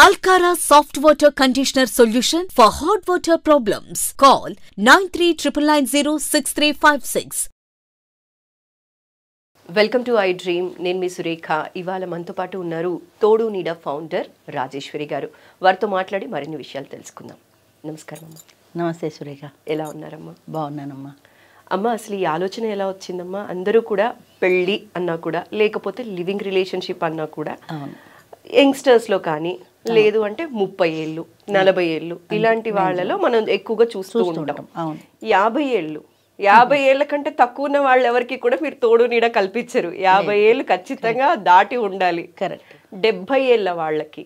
Alcara Soft Water Conditioner Solution for hot water problems. Call 9399906356. Welcome to I dream. నేను మీ సురేఖ. ఇవాళ మనతో పాటు ఉన్నారు తోడు నీడ ఫౌండర్ రాజేశ్వరి గారు. వారితో మాట్లాడి మరిన్ని విషయాలు తెలుసుకుందాం. నమస్కారం అమ్మా. నమస్తే సురేఖ. ఎలా ఉన్నారమ్మా? బాగున్నానమ్మా. అమ్మ, అసలు ఈ ఆలోచన ఎలా వచ్చిందమ్మా? అందరూ కూడా పెళ్ళి అన్నా కూడా, లేకపోతే లివింగ్ రిలేషన్షిప్ అన్నా కూడా యంగ్స్టర్స్లో కానీ, లేదు అంటే 30 ఏళ్ళు 40 ఏళ్ళు ఇలాంటి వాళ్ళలో మనం ఎక్కువగా చూస్తూ ఉంటాం. 50 ఏళ్ళ కంటే తక్కువ ఉన్న వాళ్ళు ఎవరికి కూడా మీరు తోడు నీడ కల్పించరు. 50 ఏళ్ళు ఖచ్చితంగా దాటి ఉండాలి. కరెక్ట్. 70 ఏళ్ళ వాళ్ళకి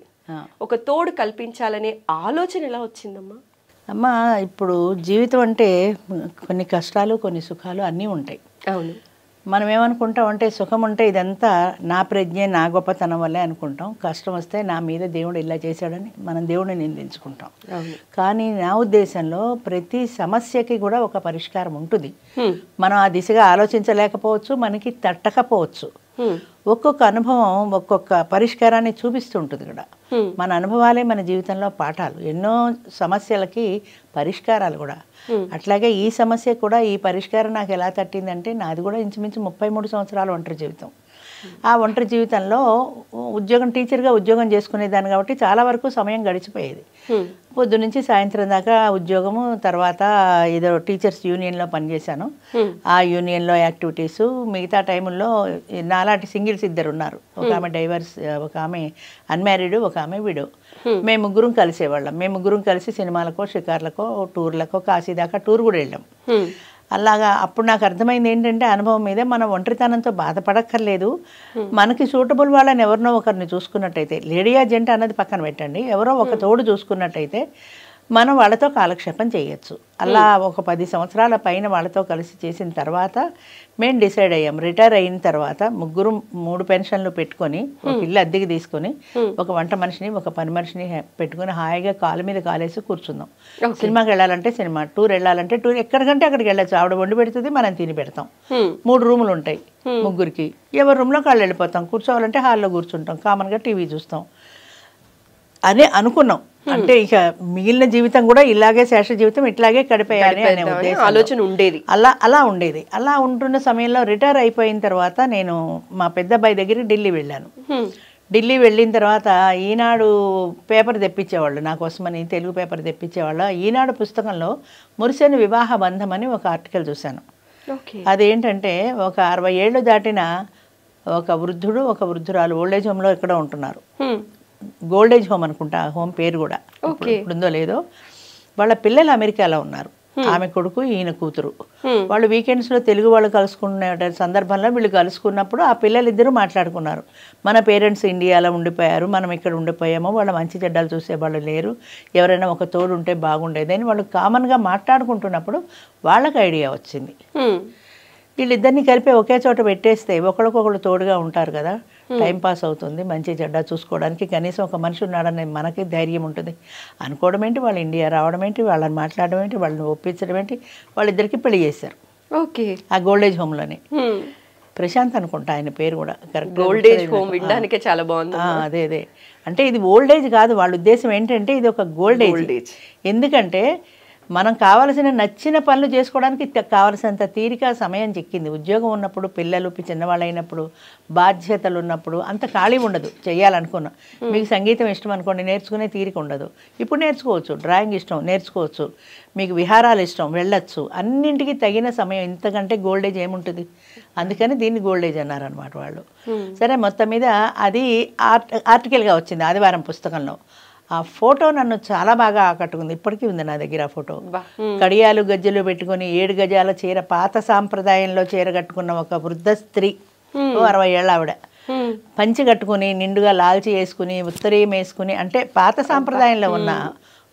ఒక తోడు కల్పించాలనే ఆలోచన ఎలా వచ్చిందమ్మా? అమ్మా, ఇప్పుడు జీవితం అంటే కొన్ని కష్టాలు కొన్ని సుఖాలు అన్నీ ఉంటాయి. అవును. మనం ఏమనుకుంటాం అంటే సుఖం ఉంటే ఇదంతా నా ప్రజ్ఞ నా గొప్పతనం వల్లే అనుకుంటాం. కష్టం వస్తే నా మీద దేవుడు ఇలా చేశాడని మనం దేవుడిని నిందించుకుంటాం. కానీ నా ఉద్దేశంలో ప్రతి సమస్యకి కూడా ఒక పరిష్కారం ఉంటుంది. మనం ఆ దిశగా ఆలోచించలేకపోవచ్చు, మనకి తట్టకపోవచ్చు. ఒక్కొక్క అనుభవం ఒక్కొక్క పరిష్కారాన్ని చూపిస్తుంటుంది కూడా. మన అనుభవాలే మన జీవితంలో పాఠాలు. ఎన్నో సమస్యలకి పరిష్కారాలు కూడా. అట్లాగే ఈ సమస్య కూడా ఈ పరిష్కారం నాకు ఎలా తట్టిందంటే, నాది కూడా ఇంచుమించు 33 సంవత్సరాల ఒంటరి జీవితం. ఆ ఒంటరి జీవితంలో టీచర్గా ఉద్యోగం చేసుకునేదాన్ని కాబట్టి చాలా వరకు సమయం గడిచిపోయేది. పొద్దు నుంచి సాయంత్రం దాకా ఉద్యోగము, తర్వాత ఏదో టీచర్స్ యూనియన్లో పనిచేశాను. ఆ యూనియన్లో యాక్టివిటీసు, మిగతా టైముల్లో నాలాంటి సింగిల్స్ 2 ఉన్నారు. ఒక ఆమె డైవర్స్, ఒక ఆమె అన్మ్యారీడ్, ఒక ఆమె విడో. మేము ముగ్గురం కలిసేవాళ్ళం. మేము ముగ్గురం కలిసి సినిమాలకో, షికార్లకో, టూర్లకో, కాశీ దాకా టూర్ కూడా వెళ్ళాం. అలాగా అప్పుడు నాకు అర్థమైంది ఏంటంటే, అనుభవం మీద మనం ఒంటరితనంతో బాధపడక్కర్లేదు. మనకి సూటబుల్ వాళ్ళని ఎవరినో ఒకరిని చూసుకున్నట్టయితే, లేడీయా జెంట్ అన్నది పక్కన పెట్టండి, ఎవరో ఒక తోడు చూసుకున్నట్టయితే మనం వాళ్ళతో కాలక్షేపం చేయొచ్చు. అలా ఒక 10 సంవత్సరాల పైన వాళ్ళతో కలిసి చేసిన తర్వాత మేము డిసైడ్ అయ్యాం. రిటైర్ అయిన తర్వాత ముగ్గురు 3 పెన్షన్లు పెట్టుకొని, ఒక ఇల్లు అద్దెకి తీసుకొని, ఒక వంట మనిషిని, ఒక పని మనిషిని పెట్టుకుని హాయిగా కాలు మీద కాలేసి కూర్చుందాం. సినిమాకి వెళ్ళాలంటే సినిమా, టూర్ వెళ్ళాలంటే టూర్, ఎక్కడికంటే అక్కడికి వెళ్ళచ్చు. ఆవిడ వండి పెడుతుంది, మనం తిని పెడతాం. 3 రూములు ఉంటాయి ముగ్గురికి. ఎవరి రూమ్లో కాళ్ళు వెళ్ళిపోతాం. కూర్చోవాలంటే హాల్లో కూర్చుంటాం. కామన్గా టీవీ చూస్తాం అని అనుకున్నాం. అంటే ఇక మిగిలిన జీవితం కూడా ఇలాగే, శేష జీవితం ఇట్లాగే గడిపేయాలి అనే ఉద్దేశం, ఆలోచన ఉండేది. అలా ఉండేది. అలా ఉంటున్న సమయంలో రిటైర్ అయిపోయిన తర్వాత నేను మా పెద్ద అబ్బాయి దగ్గర ఢిల్లీ వెళ్ళాను. ఢిల్లీ వెళ్ళిన తర్వాత ఈనాడు పేపర్ తెప్పించేవాళ్ళు నా కోసమని, తెలుగు పేపర్ తెప్పించేవాళ్ళు. ఈనాడు పుస్తకంలో మురిసేను వివాహ బంధం అని ఒక ఆర్టికల్ చూశాను. అదేంటంటే, ఒక 60 ఏళ్ళు దాటిన ఒక వృద్ధుడు, ఒక వృద్ధురాలు ఓల్డేజ్ హోమ్లో ఇక్కడ ఉంటున్నారు. గోల్డేజ్ హోమ్ అనుకుంటా హోమ్ పేరు కూడా, ఇప్పుడుందో లేదో. వాళ్ళ పిల్లలు అమెరికాలో ఉన్నారు. ఆమె కొడుకు, ఈయన కూతురు. వాళ్ళు వీకెండ్స్లో తెలుగు వాళ్ళు కలుసుకునే సందర్భంలో వీళ్ళు కలుసుకున్నప్పుడు ఆ పిల్లలిద్దరూ మాట్లాడుకున్నారు. మన పేరెంట్స్ ఇండియాలో ఉండిపోయారు, మనం ఇక్కడ ఉండిపోయాము, వాళ్ళ మంచి చెడ్డలు చూసేవాళ్ళు లేరు, ఎవరైనా ఒక తోడు ఉంటే బాగుండేదని వాళ్ళు కామన్గా మాట్లాడుకుంటున్నప్పుడు వాళ్ళకి ఐడియా వచ్చింది. వీళ్ళిద్దరిని కలిపి ఒకే చోట పెట్టేస్తే ఒకరికొకరు తోడుగా ఉంటారు కదా, టైంపాస్ అవుతుంది, మంచి చెడ్డ చూసుకోవడానికి కనీసం ఒక మనిషి ఉన్నాడని మనకి ధైర్యం ఉంటుంది అనుకోవడం ఏంటి. వాళ్ళు ఇండియా రావడం ఏంటి, వాళ్ళని మాట్లాడడం ఏంటి, వాళ్ళని ఒప్పించడం ఏంటి, వాళ్ళిద్దరికి పెళ్లి చేశారు. ఓకే. ఆ గోల్డేజ్ హోమ్లోనే. ప్రశాంత్ అనుకుంటా ఆయన పేరు కూడా. కరెక్ట్. గోల్డేజ్ హోమ్ వినడానికే చాలా బాగుంది. అదే అంటే ఇది ఓల్డేజ్ కాదు, వాళ్ళ ఉద్దేశం ఏంటంటే ఇది ఒక గోల్డేజ్. ఎందుకంటే మనం కావలసిన నచ్చిన పనులు చేసుకోవడానికి కావలసినంత తీరిక సమయం చిక్కింది. ఉద్యోగం ఉన్నప్పుడు, పిల్లలు చిన్నవాళ్ళు అయినప్పుడు, బాధ్యతలు ఉన్నప్పుడు అంత ఖాళీ ఉండదు. చేయాలనుకున్నా, మీకు సంగీతం ఇష్టం అనుకోండి, నేర్చుకునే తీరిక ఉండదు. ఇప్పుడు నేర్చుకోవచ్చు. డ్రాయింగ్ ఇష్టం, నేర్చుకోవచ్చు. మీకు విహారాలు ఇష్టం, వెళ్ళొచ్చు. అన్నింటికి తగిన సమయం. ఇంతకంటే గోల్డేజ్ ఏముంటుంది? అందుకని దీన్ని గోల్డేజ్ అన్నారనమాట వాళ్ళు. సరే, మొత్తం మీద అది ఆర్టికల్గా వచ్చింది ఆదివారం పుస్తకంలో. ఆ ఫోటో నన్ను చాలా బాగా ఆకట్టుకుంది. ఇప్పటికీ ఉంది నా దగ్గర ఆ ఫోటో. కడియాలు గజ్జలు పెట్టుకుని 7 గజాల చీర, పాత సాంప్రదాయంలో చీర కట్టుకున్న ఒక వృద్ధ స్త్రీ, 60 ఏళ్ళ ఆవిడ, పంచి కట్టుకుని నిండుగా లాల్చి వేసుకుని ఉత్తరీయం వేసుకుని, అంటే పాత సాంప్రదాయంలో ఉన్న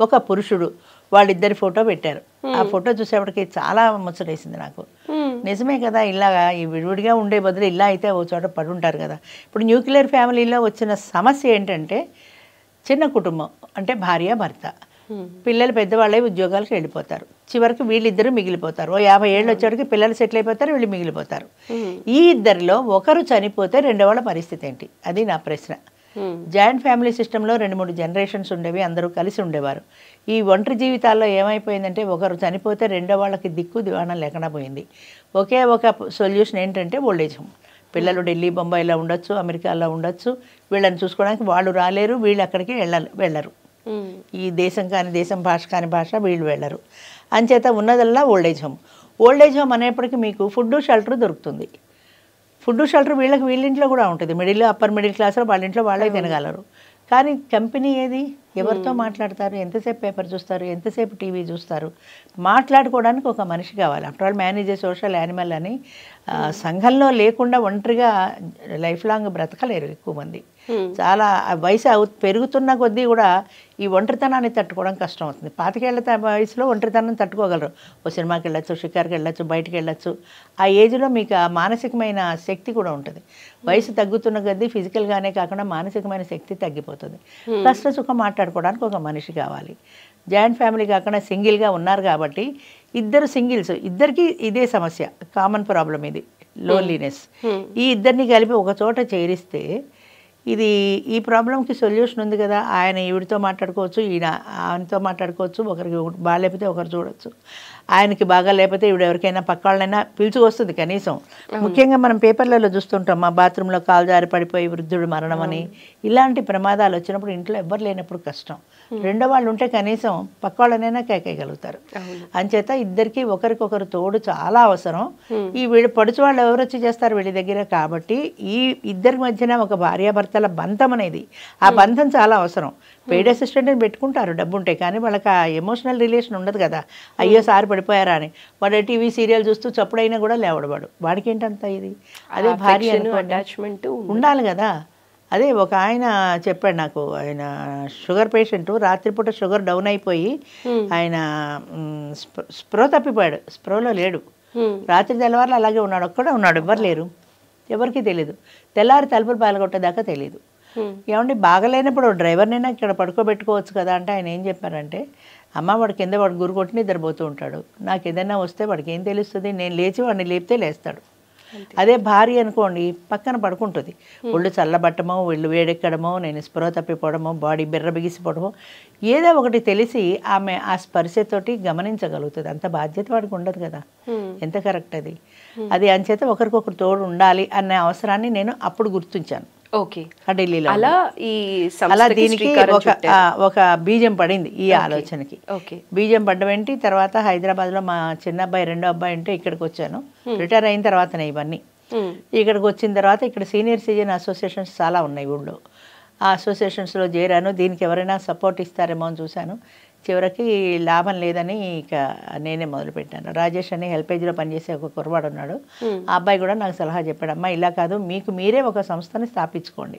ఒక పురుషుడు, వాళ్ళిద్దరి ఫోటో పెట్టారు. ఆ ఫోటో చూసేప్పటికి చాలా ముచ్చటేసింది నాకు. నిజమే కదా, ఇలాగా ఈ విడివిడిగా ఉండే బదులు ఇలా అయితే ఓ చోట పడి ఉంటారు కదా. ఇప్పుడు న్యూక్లియర్ ఫ్యామిలీలో వచ్చిన సమస్య ఏంటంటే, చిన్న కుటుంబం అంటే భార్య భర్త, పిల్లలు పెద్దవాళ్ళే ఉద్యోగాలకు వెళ్ళిపోతారు. చివరికి వీళ్ళిద్దరూ మిగిలిపోతారు. ఓ 50 ఏళ్ళు వచ్చేటికి పిల్లలు సెటిల్ అయిపోతారు, వీళ్ళు మిగిలిపోతారు. ఈ ఇద్దరిలో ఒకరు చనిపోతే రెండో వాళ్ళ పరిస్థితి ఏంటి? అది నా ప్రశ్న. జాయింట్ ఫ్యామిలీ సిస్టంలో 2-3 జనరేషన్స్ ఉండేవి, అందరూ కలిసి ఉండేవారు. ఈ ఒంటరి జీవితాల్లో ఏమైపోయిందంటే ఒకరు చనిపోతే రెండో వాళ్ళకి దిక్కు దివాణం లేకుండా పోయింది. ఒకే ఒక సొల్యూషన్ ఏంటంటే ఓల్డేజ్ హోమ్. పిల్లలు ఢిల్లీ బొంబాయిలో ఉండొచ్చు, అమెరికాలో ఉండొచ్చు, వీళ్ళని చూసుకోవడానికి వాళ్ళు రాలేరు, వీళ్ళు అక్కడికి వెళ్ళరు. ఈ దేశం కాని దేశం, భాష కాని భాష, వీళ్ళు వెళ్ళరు. అంచేత ఉన్నదల్లా ఓల్డేజ్ హోమ్. ఓల్డేజ్ హోమ్ అనేప్పటికీ మీకు ఫుడ్ షెల్టర్ దొరుకుతుంది. ఫుడ్ షెల్టర్ వీళ్ళింట్లో కూడా ఉంటుంది. అప్పర్ మిడిల్ క్లాస్లో వాళ్ళ ఇంట్లో వాళ్ళే తినగలరు. కానీ కంపెనీ ఏది? ఎవరితో మాట్లాడతారు? ఎంతసేపు పేపర్ చూస్తారు? ఎంతసేపు టీవీ చూస్తారు? మాట్లాడుకోవడానికి ఒక మనిషి కావాలి. After all man is a social animal అని సంఘంలో లేకుండా ఒంటరిగా లైఫ్ లాంగ్ బ్రతకలేరు ఎక్కువ మంది. చాలా వయసు పెరుగుతున్న కొద్దీ కూడా ఈ ఒంటరితనాన్ని తట్టుకోవడం కష్టం అవుతుంది. 25 వయసులో ఒంటరితనం తట్టుకోగలరు. ఓ సినిమాకి వెళ్ళచ్చు, షికార్కి వెళ్ళచ్చు, బయటికి వెళ్ళచ్చు. ఆ ఏజ్లో మీకు ఆ మానసికమైన శక్తి కూడా ఉంటుంది. వయసు తగ్గుతున్న కొద్దీ ఫిజికల్గానే కాకుండా మానసికమైన శక్తి తగ్గిపోతుంది. కష్ట సుఖం మాట్లాడుకోవడానికి ఒక మనిషి కావాలి. జాయింట్ ఫ్యామిలీ కాకుండా సింగిల్గా ఉన్నారు కాబట్టి ఇద్దరు సింగిల్స్, ఇద్దరికి ఇదే సమస్య, కామన్ ప్రాబ్లం ఇది, లోన్లీనెస్. ఈ ఇద్దరిని కలిపి ఒక చోట చేరిస్తే ఈ ప్రాబ్లంకి సొల్యూషన్ ఉంది కదా. ఆయన ఈవిడితో మాట్లాడుకోవచ్చు, ఈయన ఆయనతో మాట్లాడుకోవచ్చు, ఒకరికి బాగాలేకపోతే ఒకరు చూడవచ్చు, ఆయనకి బాగా లేకపోతే ఈవిడ ఎవరికైనా పక్క వాళ్ళైనా పిలుచుకొస్తుంది కనీసం. ముఖ్యంగా మనం పేపర్లలో చూస్తుంటాం, మా బాత్రూంలో కాలు జారి పడిపోయి వృద్ధుడు మరణం అని. ఇలాంటి ప్రమాదాలు వచ్చినప్పుడు ఇంట్లో ఎవ్వరు లేనప్పుడు కష్టం. రెండో వాళ్ళు ఉంటే కనీసం పక్క వాళ్ళనైనా కేకేయగలుగుతారు. అంచేత ఇద్దరికి ఒకరికొకరు తోడు చాలా అవసరం. ఈ వీళ్ళు పడుచు వాళ్ళు ఎవరు వచ్చి చేస్తారు వీళ్ళ దగ్గర. కాబట్టి ఈ ఇద్దరి మధ్యన ఒక భార్యాభర్తల బంధం అనేది, ఆ బంధం చాలా అవసరం. పెయిడ్ అసిస్టెంట్ని పెట్టుకుంటారు డబ్బు ఉంటే, కానీ వాళ్ళకి ఆ ఎమోషనల్ రిలేషన్ ఉండదు కదా. అయ్యో సారి పడిపోయారా అని వాడు టీవీ సీరియల్ చూస్తూ చప్పుడైనా కూడా లేవడవాడు. వాడికి ఏంటంత ఇది? అదే భార్య అటాచ్మెంట్ ఉండాలి కదా. అదే ఒక ఆయన చెప్పాడు నాకు, ఆయన షుగర్ పేషెంట్, రాత్రిపూట షుగర్ డౌన్ అయిపోయి ఆయన స్ప్రో తప్పిపోయాడు, స్ప్రోలో లేడు. రాత్రి తెల్లవారులు అలాగే ఉన్నాడు, ఒక్కడే ఉన్నాడు, ఎవ్వరు లేరు, ఎవరికి తెలియదు. తెల్లారి తలుపులు పాల్గొట్టేదాకా తెలియదు. ఏమంటే బాగలేనప్పుడు డ్రైవర్నైనా ఇక్కడ పడుకోబెట్టుకోవచ్చు కదా అంటే ఆయన ఏం చెప్పారంటే, అమ్మ వాడు కింద వాడు గురు కొట్టి నిద్రపోతూ ఉంటాడు, నాకు ఏదైనా వస్తే వాడికి ఏం తెలుస్తుంది, నేను లేచి వాడిని లేపితే లేస్తాడు. అదే భార్య అనుకోండి పక్కన పడుకుంటుంది, ఒళ్ళు చల్లబట్టమో ఒళ్ళు వేడెక్కడమో, నేను స్పృహ తప్పిపోవడమో, బాడీ బిర్ర బిగిసిపోవడమో, ఏదో ఒకటి తెలిసి ఆమె ఆ స్పర్శతోటి గమనించగలుగుతుంది. అంత బాధ్యత వాడికి ఉండదు కదా. ఎంత కరెక్ట్ అది. అది అంచేత ఒకరికొకరు తోడు ఉండాలి అనే అవసరాన్ని నేను అప్పుడు గుర్తించాను. ఢిల్లీలో అలా దీనికి ఒక బీజం పడింది ఈ ఆలోచనకి. బీజం పడ్డమేంటి, తర్వాత హైదరాబాద్లో మా చిన్న అబ్బాయి రెండో అబ్బాయి ఉంటే ఇక్కడికి వచ్చాను. రిటైర్ అయిన తర్వాతనే ఇవన్నీ. ఇక్కడికి వచ్చిన తర్వాత ఇక్కడ సీనియర్ సిటిజన్ అసోసియేషన్స్ చాలా ఉన్నాయి ఊళ్ళో. ఆ అసోసియేషన్స్లో చేరాను. దీనికి ఎవరైనా సపోర్ట్ ఇస్తారేమో అని చూశాను. చివరికి లాభం లేదని ఇక నేనే మొదలుపెట్టాను. రాజేష్ అని హెల్పేజ్లో పనిచేసే ఒక కుర్రవాడు ఉన్నాడు. ఆ అబ్బాయి కూడా నాకు సలహా చెప్పాడు, అమ్మా ఇలా కాదు, మీకు మీరే ఒక సంస్థని స్థాపించుకోండి,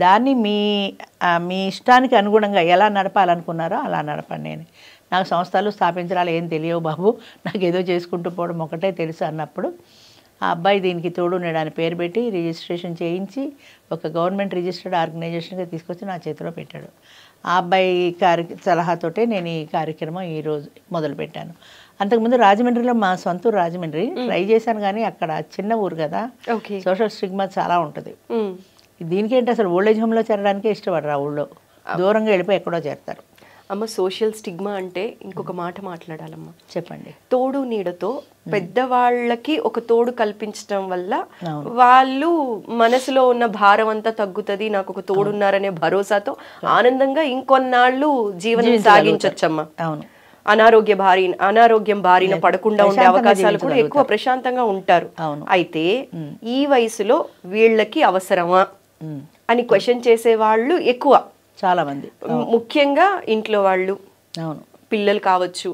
దాన్ని మీ ఇష్టానికి అనుగుణంగా ఎలా నడపాలనుకున్నారో అలా నడపండి అని. నాకు సంస్థలు స్థాపించాలి ఏం తెలియవు బాబు, నాకు ఏదో చేసుకుంటూ పోవడం ఒకటే తెలుసు అన్నప్పుడు ఆ అబ్బాయి దీనికి తోడు ఉండడానికి పేరు పెట్టి రిజిస్ట్రేషన్ చేయించి ఒక గవర్నమెంట్ రిజిస్టర్డ్ ఆర్గనైజేషన్గా తీసుకొచ్చి నా చేతిలో పెట్టాడు. ఆ అబ్బాయి సలహాతోటే నేను ఈ కార్యక్రమం ఈరోజు మొదలుపెట్టాను. అంతకుముందు రాజమండ్రిలో, మా సొంత రాజమండ్రి ట్రై చేశాను, కానీ అక్కడ చిన్న ఊరు కదా, సోషల్ స్టిగ్మా చాలా ఉంటుంది. దీనికేంటి అసలు ఓల్డేజ్ హోమ్లో చేరడానికే ఇష్టపడరు, ఆ ఊళ్ళో దూరంగా వెళ్ళిపోయి ఎక్కడో చేరతారు. అమ్మ సోషల్ స్టిగ్మా అంటే ఇంకొక మాట మాట్లాడాలమ్మా. చెప్పండి. తోడు నీడతో పెద్దవాళ్ళకి ఒక తోడు కల్పించడం వల్ల వాళ్ళు మనసులో ఉన్న భారం అంతా తగ్గుతుంది, నాకు ఒక తోడున్నారనే భరోసాతో ఆనందంగా ఇంకొన్నాళ్ళు జీవనం సాగించొచ్చమ్మా. అవును. అనారోగ్యం బారిన పడకుండా ఉండే అవకాశాలు కూడా ఎక్కువ, ప్రశాంతంగా ఉంటారు. అయితే ఈ వయసులో వీళ్ళకి అవసరమా అని క్వశ్చన్ చేసే వాళ్ళు ఎక్కువ, చాలా మంది. ముఖ్యంగా ఇంట్లో వాళ్ళు, అవును, పిల్లలు కావచ్చు,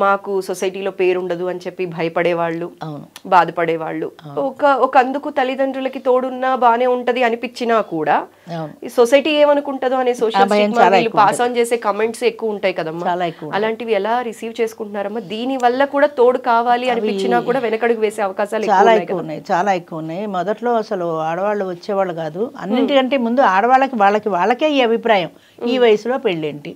మాకు సొసైటీలో పేరుండదు అని చెప్పి భయపడేవాళ్ళు, బాధపడేవాళ్ళు, ఒక అందుకు తల్లిదండ్రులకి తోడున్నా బానే ఉంటది అనిపించినా కూడా ఈ సొసైటీ ఏమనుకుంటదో అనే సోషల్ పాస్ ఆన్ చేసే కమెంట్స్ ఎక్కువ ఉంటాయి కదమ్మా. అలాంటివి ఎలా రిసీవ్ చేసుకుంటున్నారమ్మా? దీని వల్ల కూడా తోడు కావాలి అనిపించినా కూడా వెనకడుగు వేసే అవకాశాలు చాలా ఎక్కువ ఉన్నాయి. మొదట్లో అసలు ఆడవాళ్ళు వచ్చేవాళ్ళు కాదు. అన్నింటికంటే ముందు ఆడవాళ్ళకి వాళ్ళకే ఈ అభిప్రాయం, ఈ వయసులో పెళ్ళేంటి,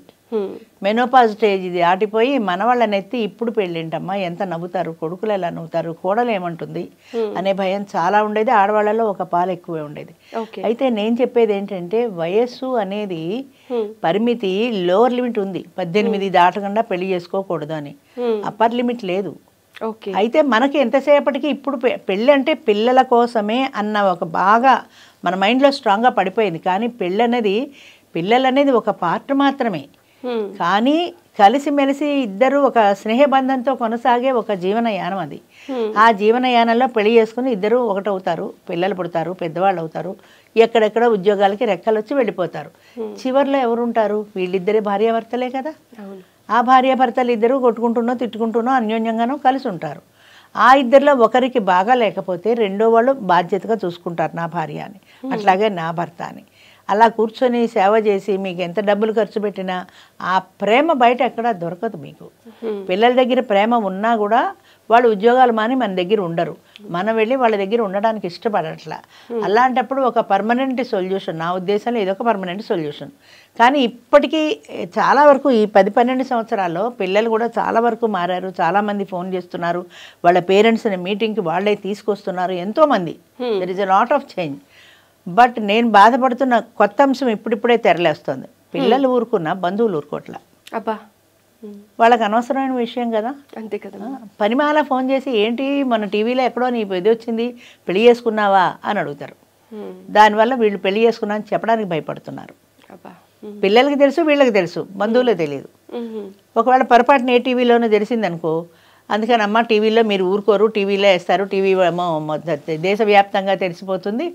మెనోపాజ్ స్టేజ్ ఇది దాటిపోయి మనవాళ్ళని ఎత్తి ఇప్పుడు పెళ్ళింటమ్మా, ఎంత నవ్వుతారు, కొడుకులు ఎలా నవ్వుతారు, కోడలు ఏమంటుంది అనే భయం చాలా ఉండేది. ఆడవాళ్ళలో ఒక పాలు ఎక్కువే ఉండేది. అయితే నేను చెప్పేది ఏంటంటే వయస్సు అనేది పరిమితి, లోవర్ లిమిట్ ఉంది, 18 దాటకుండా పెళ్లి చేసుకోకూడదు అని, అప్పర్ లిమిట్ లేదు. అయితే మనకి ఎంతసేపటికి ఇప్పుడు పెళ్ళి అంటే పిల్లల కోసమే అన్న ఒక బాగా మన మైండ్లో స్ట్రాంగ్గా పడిపోయింది. కానీ పిల్లలనేది ఒక పార్ట్ మాత్రమే. కానీ కలిసిమెలిసి ఇద్దరు ఒక స్నేహబంధంతో కొనసాగే ఒక జీవనయానం అది. ఆ జీవనయానంలో పెళ్లి చేసుకుని ఇద్దరు ఒకటవుతారు, పిల్లలు పుడతారు, పెద్దవాళ్ళు అవుతారు, ఎక్కడెక్కడ ఉద్యోగాలకి రెక్కలు వచ్చి వెళ్ళిపోతారు. చివరిలో ఎవరుంటారు? వీళ్ళిద్దరే భార్యాభర్తలే కదా. ఆ భార్యాభర్తలు ఇద్దరు కొట్టుకుంటున్నో తిట్టుకుంటున్నో అన్యోన్యంగానో కలిసి ఉంటారు. ఆ ఇద్దరిలో ఒకరికి బాగా లేకపోతే రెండో వాళ్ళు బాధ్యతగా చూసుకుంటారు, నా భార్య అని, అట్లాగే నా భర్త అని. అలా కూర్చొని సేవ చేసి మీకు ఎంత డబ్బులు ఖర్చు పెట్టినా ఆ ప్రేమ బయట ఎక్కడా దొరకదు మీకు. పిల్లల దగ్గర ప్రేమ ఉన్నా కూడా వాళ్ళు ఉద్యోగాలు మాని మన దగ్గర ఉండరు, మనం వెళ్ళి వాళ్ళ దగ్గర ఉండడానికి ఇష్టపడట్లా. అలాంటప్పుడు ఒక పర్మనెంట్ సొల్యూషన్, నా ఉద్దేశంలో ఇదొక పర్మనెంట్ సొల్యూషన్. కానీ ఇప్పటికీ చాలా వరకు ఈ 10-12 సంవత్సరాల్లో పిల్లలు కూడా చాలా వరకు మారారు. చాలామంది ఫోన్ చేస్తున్నారు, వాళ్ళ పేరెంట్స్ని మీటింగ్కి వాళ్ళే తీసుకొస్తున్నారు, ఎంతోమంది. There is a lot of change. But నేను బాధపడుతున్న కొత్త అంశం ఇప్పుడిప్పుడే తెరలేస్తుంది. పిల్లలు ఊరుకున్నా బంధువులు ఊరుకోట్లా. అబ్బా, వాళ్ళకి అనవసరమైన విషయం కదా. అంతే కదా. పనిమాల ఫోన్ చేసి ఏంటి మన టీవీలో ఎక్కడో నీ ఇది వచ్చింది, పెళ్లి చేసుకున్నావా అని అడుగుతారు. దానివల్ల వీళ్ళు పెళ్లి చేసుకున్నా అని చెప్పడానికి భయపడుతున్నారు. పిల్లలకి తెలుసు, వీళ్ళకి తెలుసు, బంధువులకు తెలియదు. ఒకవేళ పొరపాటున ఏ టీవీలోనూ తెలిసిందనుకో, అందుకని అమ్మ టీవీలో మీరు ఊరుకోరు, టీవీలో వేస్తారు, టీవీ దేశవ్యాప్తంగా తెలిసిపోతుంది,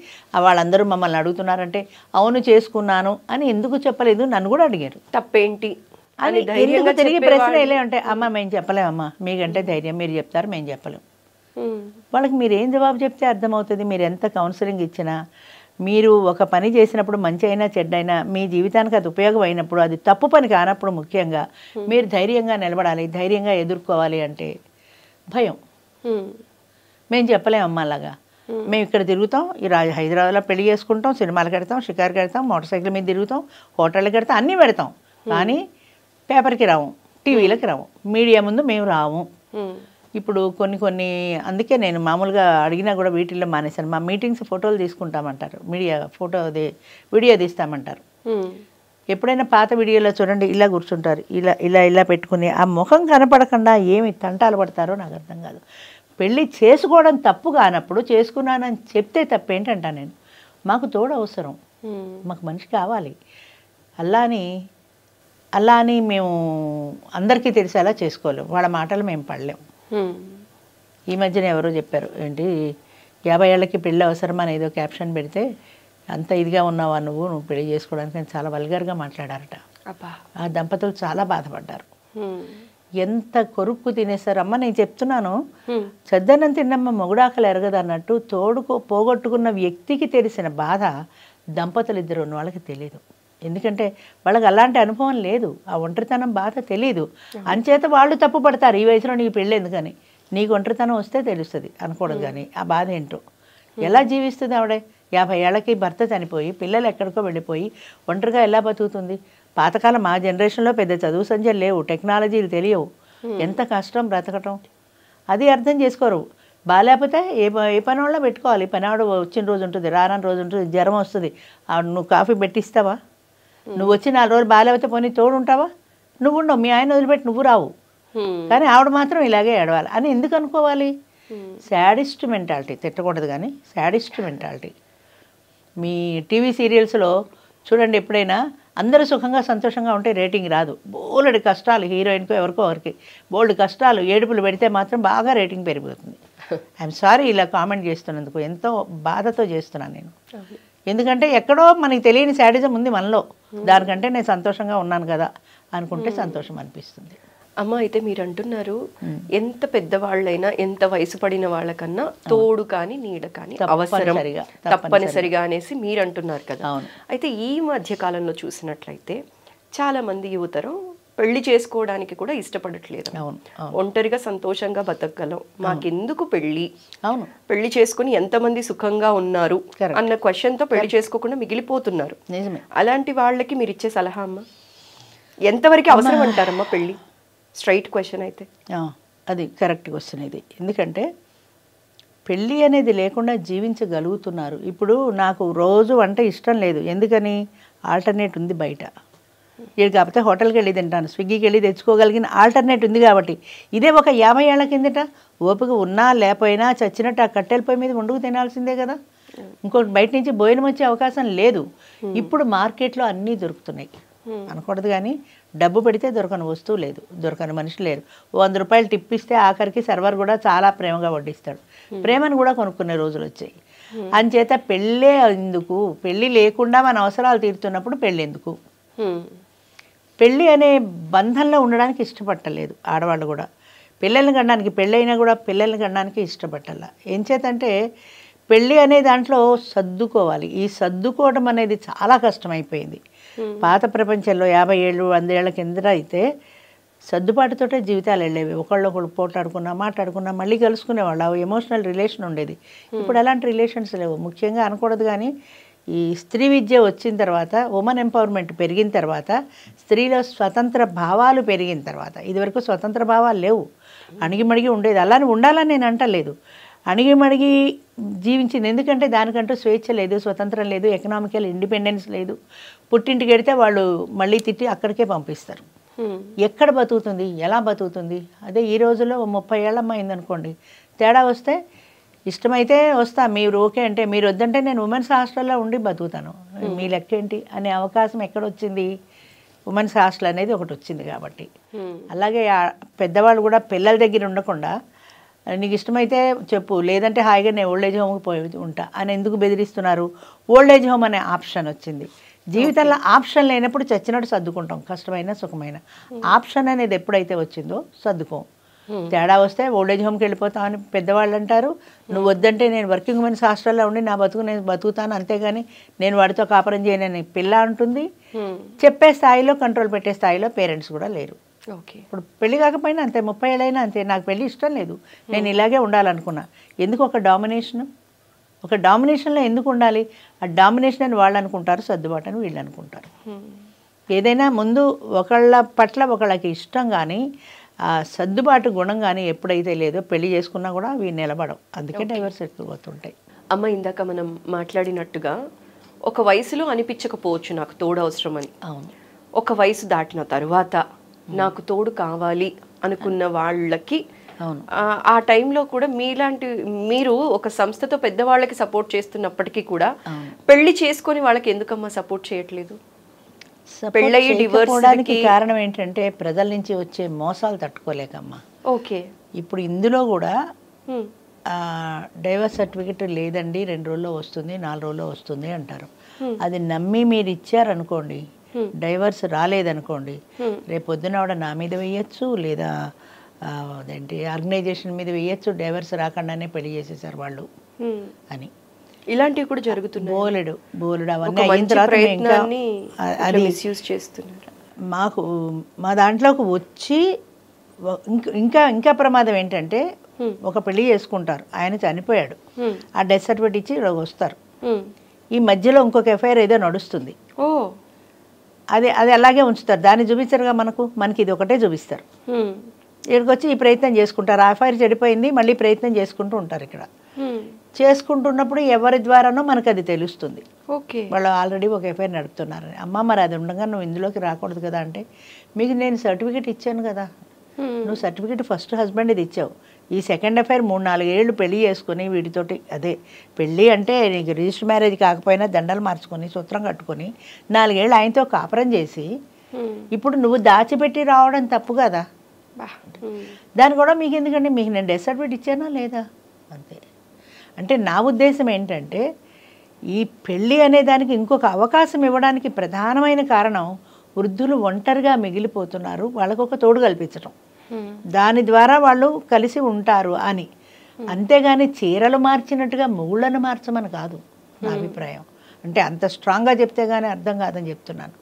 వాళ్ళందరూ మమ్మల్ని అడుగుతున్నారంటే అవును చేసుకున్నాను అని ఎందుకు చెప్పలేదు నన్ను కూడా అడిగారు. తప్పేంటి అని ఎందుకు తిరిగి ప్రశ్న వెళ్ళే ఉంటే, అమ్మ మేము చెప్పలేమమ్మా, మీకంటే ధైర్యం, మీరు చెప్తారు, మేము చెప్పలేము. వాళ్ళకి మీరు ఏం జవాబు చెప్తే అర్థమవుతుంది? మీరు ఎంత కౌన్సిలింగ్ ఇచ్చినా, మీరు ఒక పని చేసినప్పుడు మంచి అయినా చెడ్డైనా మీ జీవితానికి అది ఉపయోగం అయినప్పుడు, అది తప్పు పని కానప్పుడు ముఖ్యంగా మీరు ధైర్యంగా నిలబడాలి, ధైర్యంగా ఎదుర్కోవాలి. అంటే భయం. మేము చెప్పలేమమ్మా అలాగా. మేము ఇక్కడ తిరుగుతాం, ఈ హైదరాబాద్లో పెళ్లి చేసుకుంటాం, సినిమాలకు వెడతాం, షికార్కి వెడతాం, మోటార్ సైకిల్ మీద తిరుగుతాం, హోటళ్ళకి వెడతాం, అన్నీ పెడతాం. కానీ పేపర్కి రాము, టీవీలకి రాము, మీడియా ముందు మేము రాము. ఇప్పుడు కొన్ని అందుకే నేను మామూలుగా అడిగినా కూడా వీటిల్లో మానేశాను. మా మీటింగ్స్ ఫోటోలు తీసుకుంటామంటారు, వీడియో తీస్తామంటారు. ఎప్పుడైనా పాత వీడియోలో చూడండి, ఇలా కూర్చుంటారు, ఇలా పెట్టుకుని ఆ ముఖం కనపడకుండా ఏమి తంటాలు పడతారో నాకు అర్థం కాదు. పెళ్ళి చేసుకోవడం తప్పు కానప్పుడు చేసుకున్నానని చెప్తే తప్పేంటంటా నేను. మాకు తోడు అవసరం, మాకు మనిషి కావాలి. అలా అని మేము అందరికీ తెలిసేలా చేసుకోలేము, వాళ్ళ మాటలు మేము పడలేము. ఈ మధ్యన ఎవరో చెప్పారు, ఏంటి 50 ఏళ్ళకి పెళ్ళి అవసరమని ఏదో క్యాప్షన్ పెడితే, అంత ఇదిగా ఉన్నావా నువ్వు పెళ్లి చేసుకోవడానికి చాలా వల్గర్గా మాట్లాడారట. ఆ దంపతులు చాలా బాధపడ్డారు. ఎంత కొరుక్కు తినేశారమ్మ. నేను చెప్తున్నాను, చద్దన్నం తిన్నమ్మ మొగుడాకలు ఎరగదు అన్నట్టు, పోగొట్టుకున్న వ్యక్తికి తెలిసిన బాధ దంపతులు ఇద్దరు ఉన్న వాళ్ళకి తెలియదు. ఎందుకంటే వాళ్ళకి అలాంటి అనుభవం లేదు, ఆ ఒంటరితనం బాధ తెలియదు. అంచేత వాళ్ళు తప్పు పడతారు, ఈ వయసులో నీకు పెళ్ళి ఎందుకని, నీకు ఒంటరితనం వస్తే తెలుస్తుంది అనకూడదు. కానీ ఆ బాధ ఏంటో ఎలా జీవిస్తుంది ఆవిడ? 50 ఏళ్ళకి భర్త చనిపోయి పిల్లలు ఎక్కడికో వెళ్ళిపోయి ఒంటరిగా ఎలా బతుకుతుంది? పాతకాలం మా జనరేషన్లో పెద్ద చదువు సంధ్యలు లేవు, టెక్నాలజీలు తెలియవు, ఎంత కష్టం బ్రతకటం. అది అర్థం చేసుకోరు. బాగాలేకపోతే ఏ పని వాళ్ళ పెట్టుకోవాలి. పనివాడు వచ్చిన రోజు ఉంటుంది, రాని రోజు ఉంటుంది, జ్వరం వస్తుంది, నువ్వు కాఫీ పెట్టిస్తావా? నువ్వు వచ్చి 4 రోజులు బాగాలేకపోతే పోనీ తోడు ఉంటావా? నువ్వు ఉండవు, మీ ఆయన వదిలిపెట్టి నువ్వు రావు. కానీ ఆవిడ మాత్రం ఇలాగే ఏడవాలి అని ఎందుకు అనుకోవాలి? శాడిస్ట్ మెంటాలిటీ, తిట్టకూడదు కానీ శాడిస్ట్ మెంటాలిటీ. మీ టీవీ సీరియల్స్లో చూడండి, ఎప్పుడైనా అందరూ సుఖంగా సంతోషంగా ఉంటే రేటింగ్ రాదు. బోల్డ్ కష్టాలు, హీరోయిన్కో ఎవరికో ఎవరికి బోల్డ్ కష్టాలు, ఏడుపులు పెడితే మాత్రం బాగా రేటింగ్ పెరిగిపోతుంది. ఐఎమ్ సారీ ఇలా కామెంట్ చేస్తున్నందుకు, ఎంతో బాధతో చేస్తున్నాను నేను. ఎందుకంటే ఎక్కడో మనకి తెలియని శాడిజం ఉంది మనలో, దానికంటే నేను సంతోషంగా ఉన్నాను కదా అనుకుంటే సంతోషం అనిపిస్తుంది. అమ్మ, అయితే మీరు అంటున్నారు ఎంత పెద్దవాళ్ళైనా ఎంత వయసు పడిన వాళ్ళకన్నా తోడు కానీ నీడ కానీ అవసరం తప్పనిసరిగా అనేసి మీరు అంటున్నారు కదా. అయితే ఈ మధ్య కాలంలో చూసినట్లయితే చాలా మంది యువతరం పెళ్లి చేసుకోవడానికి కూడా ఇష్టపడట్లేదు. ఒంటరిగా సంతోషంగా బతకగలం, మాకెందుకు పెళ్లి, పెళ్లి చేసుకుని ఎంతమంది సుఖంగా ఉన్నారు అన్న క్వశ్చన్ తో పెళ్లి చేసుకోకుండా మిగిలిపోతున్నారు. అలాంటి వాళ్ళకి మీరు ఇచ్చే సలహా అమ్మ? ఎంతవరకు అవసరం అంటారమ్మా పెళ్ళి? స్ట్రైట్ క్వశ్చన్ అయితే. అది కరెక్ట్ క్వశ్చన్ ఇది. ఎందుకంటే పెళ్ళి అనేది లేకుండా జీవించగలుగుతున్నారు. ఇప్పుడు నాకు రోజు వంట ఇష్టం లేదు, ఎందుకని? ఆల్టర్నేట్ ఉంది బయట. ఇది కాకపోతే హోటల్కి వెళ్ళి తింటాను, స్విగ్గీకి వెళ్ళి తెచ్చుకోగలిగిన ఆల్టర్నేట్ ఉంది కాబట్టి. ఇదే ఒక 50 ఏళ్ల కిందట ఓపిక ఉన్నా లేకపోయినా చచ్చినట్టు ఆ కట్టెల పొయ్యి మీద వండుకు తినాల్సిందే కదా. ఇంకోటి బయట నుంచి భోజనం వచ్చే అవకాశం లేదు. ఇప్పుడు మార్కెట్లో అన్నీ దొరుకుతున్నాయి అనకూడదు, కానీ డబ్బు పెడితే దొరకని వస్తువు లేదు, దొరకని మనిషి లేరు. 100 రూపాయలు టిప్ ఇస్తే ఆఖరికి సర్వర్ కూడా చాలా ప్రేమగా వడ్డిస్తాడు. ప్రేమను కూడా కొనుక్కునే రోజులు వచ్చాయి. అంచేత పెళ్ళే ఎందుకు? పెళ్ళి లేకుండా మన అవసరాలు తీరుతున్నప్పుడు పెళ్ళి ఎందుకు? పెళ్ళి అనే బంధంలో ఉండడానికి ఇష్టపట్టలేదు ఆడవాళ్ళు కూడా. పిల్లల్ని కనడానికి, పెళ్ళైనా కూడా పిల్లల్ని కనడానికి ఇష్టపట్టాల. ఏం చేతంటే పెళ్ళి అనే దాంట్లో సర్దుకోవాలి. ఈ సర్దుకోవడం అనేది చాలా కష్టమైపోయింది. పాత ప్రపంచంలో 50 ఏళ్ళు 100 ఏళ్ల కిందట అయితే సర్దుబాటుతోటే జీవితాలు వెళ్ళేవి. ఒకళ్ళొకళ్ళు పోట్లాడుకున్నా మాట్లాడుకున్నా మళ్ళీ కలుసుకునేవాళ్ళు. ఆ ఎమోషనల్ రిలేషన్ ఉండేది. ఇప్పుడు అలాంటి రిలేషన్స్ లేవు. ముఖ్యంగా అనకూడదు, కానీ ఈ స్త్రీ విద్య వచ్చిన తర్వాత, ఉమెన్ ఎంపవర్మెంట్ పెరిగిన తర్వాత, స్త్రీలో స్వతంత్ర భావాలు పెరిగిన తర్వాత, ఇదివరకు స్వతంత్ర భావాలు లేవు, అణిగిమణిగి ఉండేది. అలానే ఉండాలని నేను అంటలేదు, అణిగిమణిగి జీవించింది. ఎందుకంటే దానికంటూ స్వేచ్ఛ లేదు, స్వతంత్రం లేదు, ఎకనామికల్ ఇండిపెండెన్స్ లేదు. పుట్టింటికి వెడితే వాళ్ళు మళ్ళీ తిట్టి అక్కడికే పంపిస్తారు. ఎక్కడ బతుకుతుంది, ఎలా బతుకుతుంది? అదే ఈ రోజుల్లో 30 ఏళ్ళమ్మ అయిందనుకోండి, తేడా వస్తే ఇష్టమైతే వస్తా, మీరు ఓకే అంటే, మీరు వద్దంటే నేను ఉమెన్స్ హాస్టల్లో ఉండి బతుకుతాను, మీ లెక్క ఏంటి అనే అవకాశం ఎక్కడొచ్చింది? ఉమెన్స్ హాస్టల్ అనేది ఒకటి వచ్చింది కాబట్టి. అలాగే పెద్దవాళ్ళు కూడా పిల్లల దగ్గర ఉండకుండా, నీకు ఇష్టమైతే చెప్పు, లేదంటే హాయిగా నేను ఓల్డేజ్ హోమ్కి పోయి ఉంటా అని ఎందుకు బెదిరిస్తున్నారు? ఓల్డేజ్ హోమ్ అనే ఆప్షన్ వచ్చింది. జీవితంలో ఆప్షన్ లేనప్పుడు చచ్చినట్టు సర్దుకుంటాం, కష్టమైన సుఖమైన. ఆప్షన్ అనేది ఎప్పుడైతే వచ్చిందో సర్దుకోం. తేడా వస్తే ఓల్డేజ్ హోమ్కి వెళ్ళిపోతాం అని పెద్దవాళ్ళు అంటారు. నువ్వు వద్దంటే నేను వర్కింగ్ ఉమెన్స్ హాస్టల్లో ఉండి నా బతుకు నేను బతుకుతాను, అంతేగాని నేను వాడితో కాపురం చేయనని పిల్ల అంటుంది. చెప్పే స్థాయిలో, కంట్రోల్ పెట్టే స్థాయిలో పేరెంట్స్ కూడా లేరు. ఇప్పుడు పెళ్లి కాకపోయినా అంతే, 30 ఏళ్ళైనా అంతే, నాకు పెళ్ళి ఇష్టం లేదు, నేను ఇలాగే ఉండాలనుకున్నా. ఎందుకు ఒక డామినేషన్? ఒక డామినేషన్లో ఎందుకు ఉండాలి? ఆ డామినేషన్ అని వాళ్ళు అనుకుంటారు, సర్దుబాటు అని వీళ్ళు అనుకుంటారు. ఏదైనా ముందు ఒకళ్ళ పట్ల ఒకళ్ళకి ఇష్టం కానీ ఆ సర్దుబాటు గుణం కానీ ఎప్పుడైతే లేదో పెళ్లి చేసుకున్నా కూడా అవి నిలబడవు. అందుకే డైవర్స్ ఎక్కువవుతుంటాయి. అమ్మ, ఇందాక మనం మాట్లాడినట్టుగా ఒక వయసులో అనిపించకపోవచ్చు నాకు తోడు అవసరం అని. అవును. ఒక వయసు దాటిన తరువాత నాకు తోడు కావాలి అనుకున్న వాళ్ళకి ఆ టైంలో కూడా మీరు ఒక సంస్థతో పెద్దవాళ్ళకి సపోర్ట్ చేస్తున్నప్పటికీ కూడా పెళ్లి చేసుకొని వాళ్ళకి ఎందుకమ్మా సపోర్ట్ చేయట్లేదు? పెళ్ళయి డివోర్స్ కారణం ఏంటంటే ప్రజల నుంచి వచ్చే మోసాలు తట్టుకోలేకమ్మా. ఓకే. ఇప్పుడు ఇందులో కూడా డైవర్స్ సర్టిఫికెట్ లేదండి, 2 రోజుల్లో వస్తుంది, 4 రోజుల్లో వస్తుంది అంటారు. అది నమ్మి మీరు ఇచ్చారనుకోండి, డైవర్స్ రాలేదనుకోండి, రేపు పొద్దున ఆవిడ నా మీద వేయచ్చు, లేదా అదేంటి ఆర్గనైజేషన్ మీద వేయచ్చు, డైవర్స్ రాకుండానే పెళ్లి చేసేసారు వాళ్ళు అని. ఇలాంటివి కూడా జరుగుతున్నాయి. బోలెడు అవన్నీ అయిన తర్వాత అది మిస్యూజ్ చేస్తున్నారు. మా దాంట్లోకి వచ్చి ఇంకా ప్రమాదం ఏంటంటే, ఒక పెళ్లి చేసుకుంటారు, ఆయన చనిపోయాడు, ఆ డెత్ సర్టిఫికేట్ ఇచ్చి వస్తారు. ఈ మధ్యలో ఇంకొక ఎఫ్ఐఆర్ ఏదో నడుస్తుంది, అది అలాగే ఉంచుతారు, దాన్ని చూపించరుగా మనకి ఇది ఒకటే చూపిస్తారు. ఇక్కడికి వచ్చి ఈ ప్రయత్నం చేసుకుంటారు, ఆ ఎఫ్ఐఆర్ చెడిపోయింది, మళ్ళీ ప్రయత్నం చేసుకుంటూ ఉంటారు. ఇక్కడ చేసుకుంటున్నప్పుడు ఎవరి ద్వారానో మనకు అది తెలుస్తుంది. వాళ్ళు ఆల్రెడీ ఒక ఎఫ్ఐఆర్ నడుపుతున్నారని. అమ్మ, మరి అది ఉండగా నువ్వు ఇందులోకి రాకూడదు కదా అంటే, మీకు నేను సర్టిఫికేట్ ఇచ్చాను కదా, నువ్వు సర్టిఫికేట్ ఫస్ట్ హస్బెండ్ ఇది ఇచ్చావు, ఈ సెకండ్ ఎఫ్ఐఆర్ 3-4 ఏళ్ళు పెళ్లి చేసుకుని వీటితోటి, అదే పెళ్ళి అంటే నీకు రిజిస్టర్ మ్యారేజ్ కాకపోయినా దండలు మార్చుకొని సూత్రం కట్టుకొని 4 ఏళ్ళు ఆయనతో కాపురం చేసి ఇప్పుడు నువ్వు దాచిపెట్టి రావడం తప్పు కదా. దాని కూడా మీకు ఎందుకంటే, మీకు నేను డెత్ సర్టిఫికేట్ ఇచ్చానా లేదా అంతే. అంటే నా ఉద్దేశం ఏంటంటే, ఈ పెళ్ళి అనే దానికి ఇంకొక అవకాశం ఇవ్వడానికి ప్రధానమైన కారణం వృద్ధులు ఒంటరిగా మిగిలిపోతున్నారు, వాళ్ళకొక తోడు కల్పించడం, దాని ద్వారా వాళ్ళు కలిసి ఉంటారు అని. అంతేగాని చీరలు మార్చినట్టుగా మొగుళ్ళను మార్చమని కాదు నా అభిప్రాయం. అంటే అంత స్ట్రాంగ్గా చెప్తే కానీ అర్థం కాదని చెప్తున్నాను.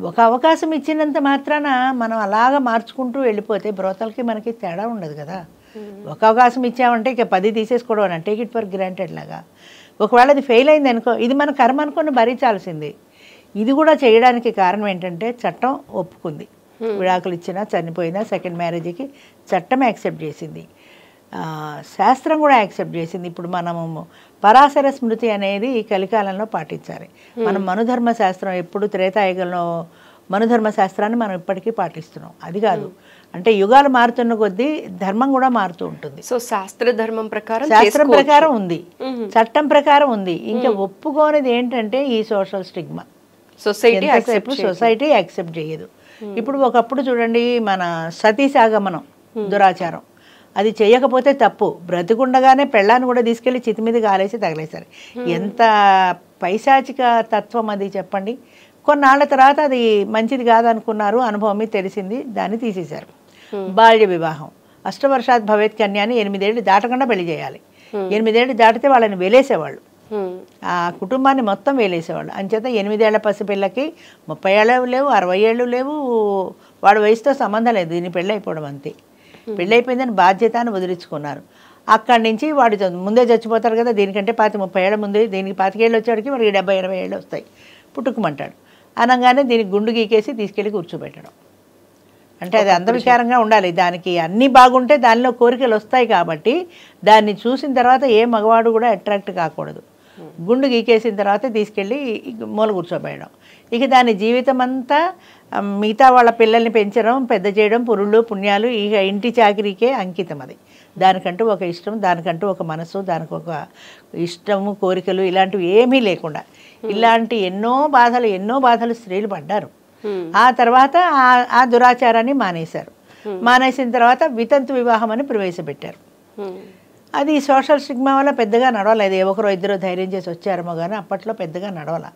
ఒక అవకాశం ఇచ్చినంత మాత్రాన మనం అలాగా మార్చుకుంటూ వెళ్ళిపోతే బ్రోతలకి మనకి తేడా ఉండదు కదా. ఒక అవకాశం ఇచ్చామంటే ఇక 10 తీసేసుకోవడం అని, టేక్ ఇట్ ఫర్ గ్రాంటెడ్ లాగా. ఒకవేళ అది ఫెయిల్ అయింది అనుకో, ఇది మన కర్మ అనుకుని భరించాల్సింది. ఇది కూడా చేయడానికి కారణం ఏంటంటే చట్టం ఒప్పుకుంది. విడాకులు ఇచ్చినా చనిపోయినా సెకండ్ మ్యారేజ్కి చట్టం యాక్సెప్ట్ చేసింది, శాస్త్రం కూడా యాక్సెప్ట్ చేసింది. ఇప్పుడు మనము పరాశర స్మృతి అనేది ఈ కలికాలంలో పాటించాలి. మనం మనుధర్మ శాస్త్రం ఎప్పుడు త్రేతాయుగంలో మనుధర్మ శాస్త్రాన్ని మనం ఇప్పటికీ పాటిస్తున్నాం. అది కాదు అంటే యుగాలు మారుతున్న కొద్దీ ధర్మం కూడా మారుతూ ఉంటుంది. సో శాస్త్ర ధర్మం ప్రకారం శాస్త్రం ప్రకారం ఉంది, చట్టం ప్రకారం ఉంది. ఇంకా ఒప్పుకోనిది ఏంటంటే ఈ సోషల్ స్టిగ్మా. సొసైటీ యాక్సెప్ట్ చేయదు. ఇప్పుడు ఒకప్పుడు చూడండి మన సతీసాగమనం దురాచారం, అది చేయకపోతే తప్పు. బ్రతికుండగానే పెళ్ళాన్ని కూడా తీసుకెళ్లి చితి మీద కాలేసి తగలేశారు. ఎంత పైశాచిక తత్వం అది చెప్పండి. కొన్నాళ్ల తర్వాత అది మంచిది కాదనుకున్నారు, అనుభవం మీద తెలిసింది, దాన్ని తీసేశారు. బాల్య వివాహం, అష్టవర్షాత్ భవేత్ కన్యాని 8 ఏళ్ళు దాటకుండా పెళ్లి చేయాలి. 8 ఏళ్ళు దాటితే వాళ్ళని వెలేసేవాళ్ళు, ఆ కుటుంబాన్ని మొత్తం వేలేసేవాళ్ళు. అంచేత 8 ఏళ్ల పసిపిల్లకి 30 ఏళ్ళు లేవు, 60 ఏళ్ళు లేవు, వాడి వయసుతో సంబంధం లేదు, దీన్ని పెళ్ళి అయిపోవడం అంతే. పెళ్ళి అయిపోయిందని బాధ్యత అని వదిలించుకున్నారు. అక్కడి నుంచి వాడి ముందే చచ్చిపోతారు కదా, దీనికంటే 30 ఏళ్ళ ముందే, దీనికి 25 ఏళ్ళు వచ్చేవాడికి వాడికి 70-80 ఏళ్ళు వస్తాయి, పుట్టుకుమంటాడు. అనగానే దీనికి గుండు గీకేసి తీసుకెళ్ళి కూర్చోబెట్టడం. అంటే అది అందవికారంగా ఉండాలి, దానికి అన్నీ బాగుంటే దానిలో కోరికలు వస్తాయి. కాబట్టి దాన్ని చూసిన తర్వాత ఏ మగవాడు కూడా అట్రాక్ట్ కాకూడదు. గుండు గీకేసిన తర్వాత తీసుకెళ్ళి మూల కూర్చోబెట్టడం. ఇక దాని జీవితం అంతా మిగతా వాళ్ళ పిల్లల్ని పెంచడం, పెద్ద చేయడం, పురుళ్ళు పుణ్యాలు, ఇక ఇంటి చాకిరీకే అంకితం. అది దానికంటూ ఒక ఇష్టం, దానికంటూ ఒక మనసు, దానికి ఒక ఇష్టము, కోరికలు ఇలాంటివి ఏమీ లేకుండా ఇలాంటి ఎన్నో బాధలు స్త్రీలు పడ్డారు. ఆ తర్వాత ఆ దురాచారాన్ని మానేశారు. మానేసిన తర్వాత వితంతు వివాహం అని ప్రవేశపెట్టారు. అది సోషల్ స్టిగ్మా వల్ల పెద్దగా నడవలేదు. ఒకరో ఇద్దరు ధైర్యం చేసి వచ్చారేమో కానీ అప్పట్లో పెద్దగా నడవల.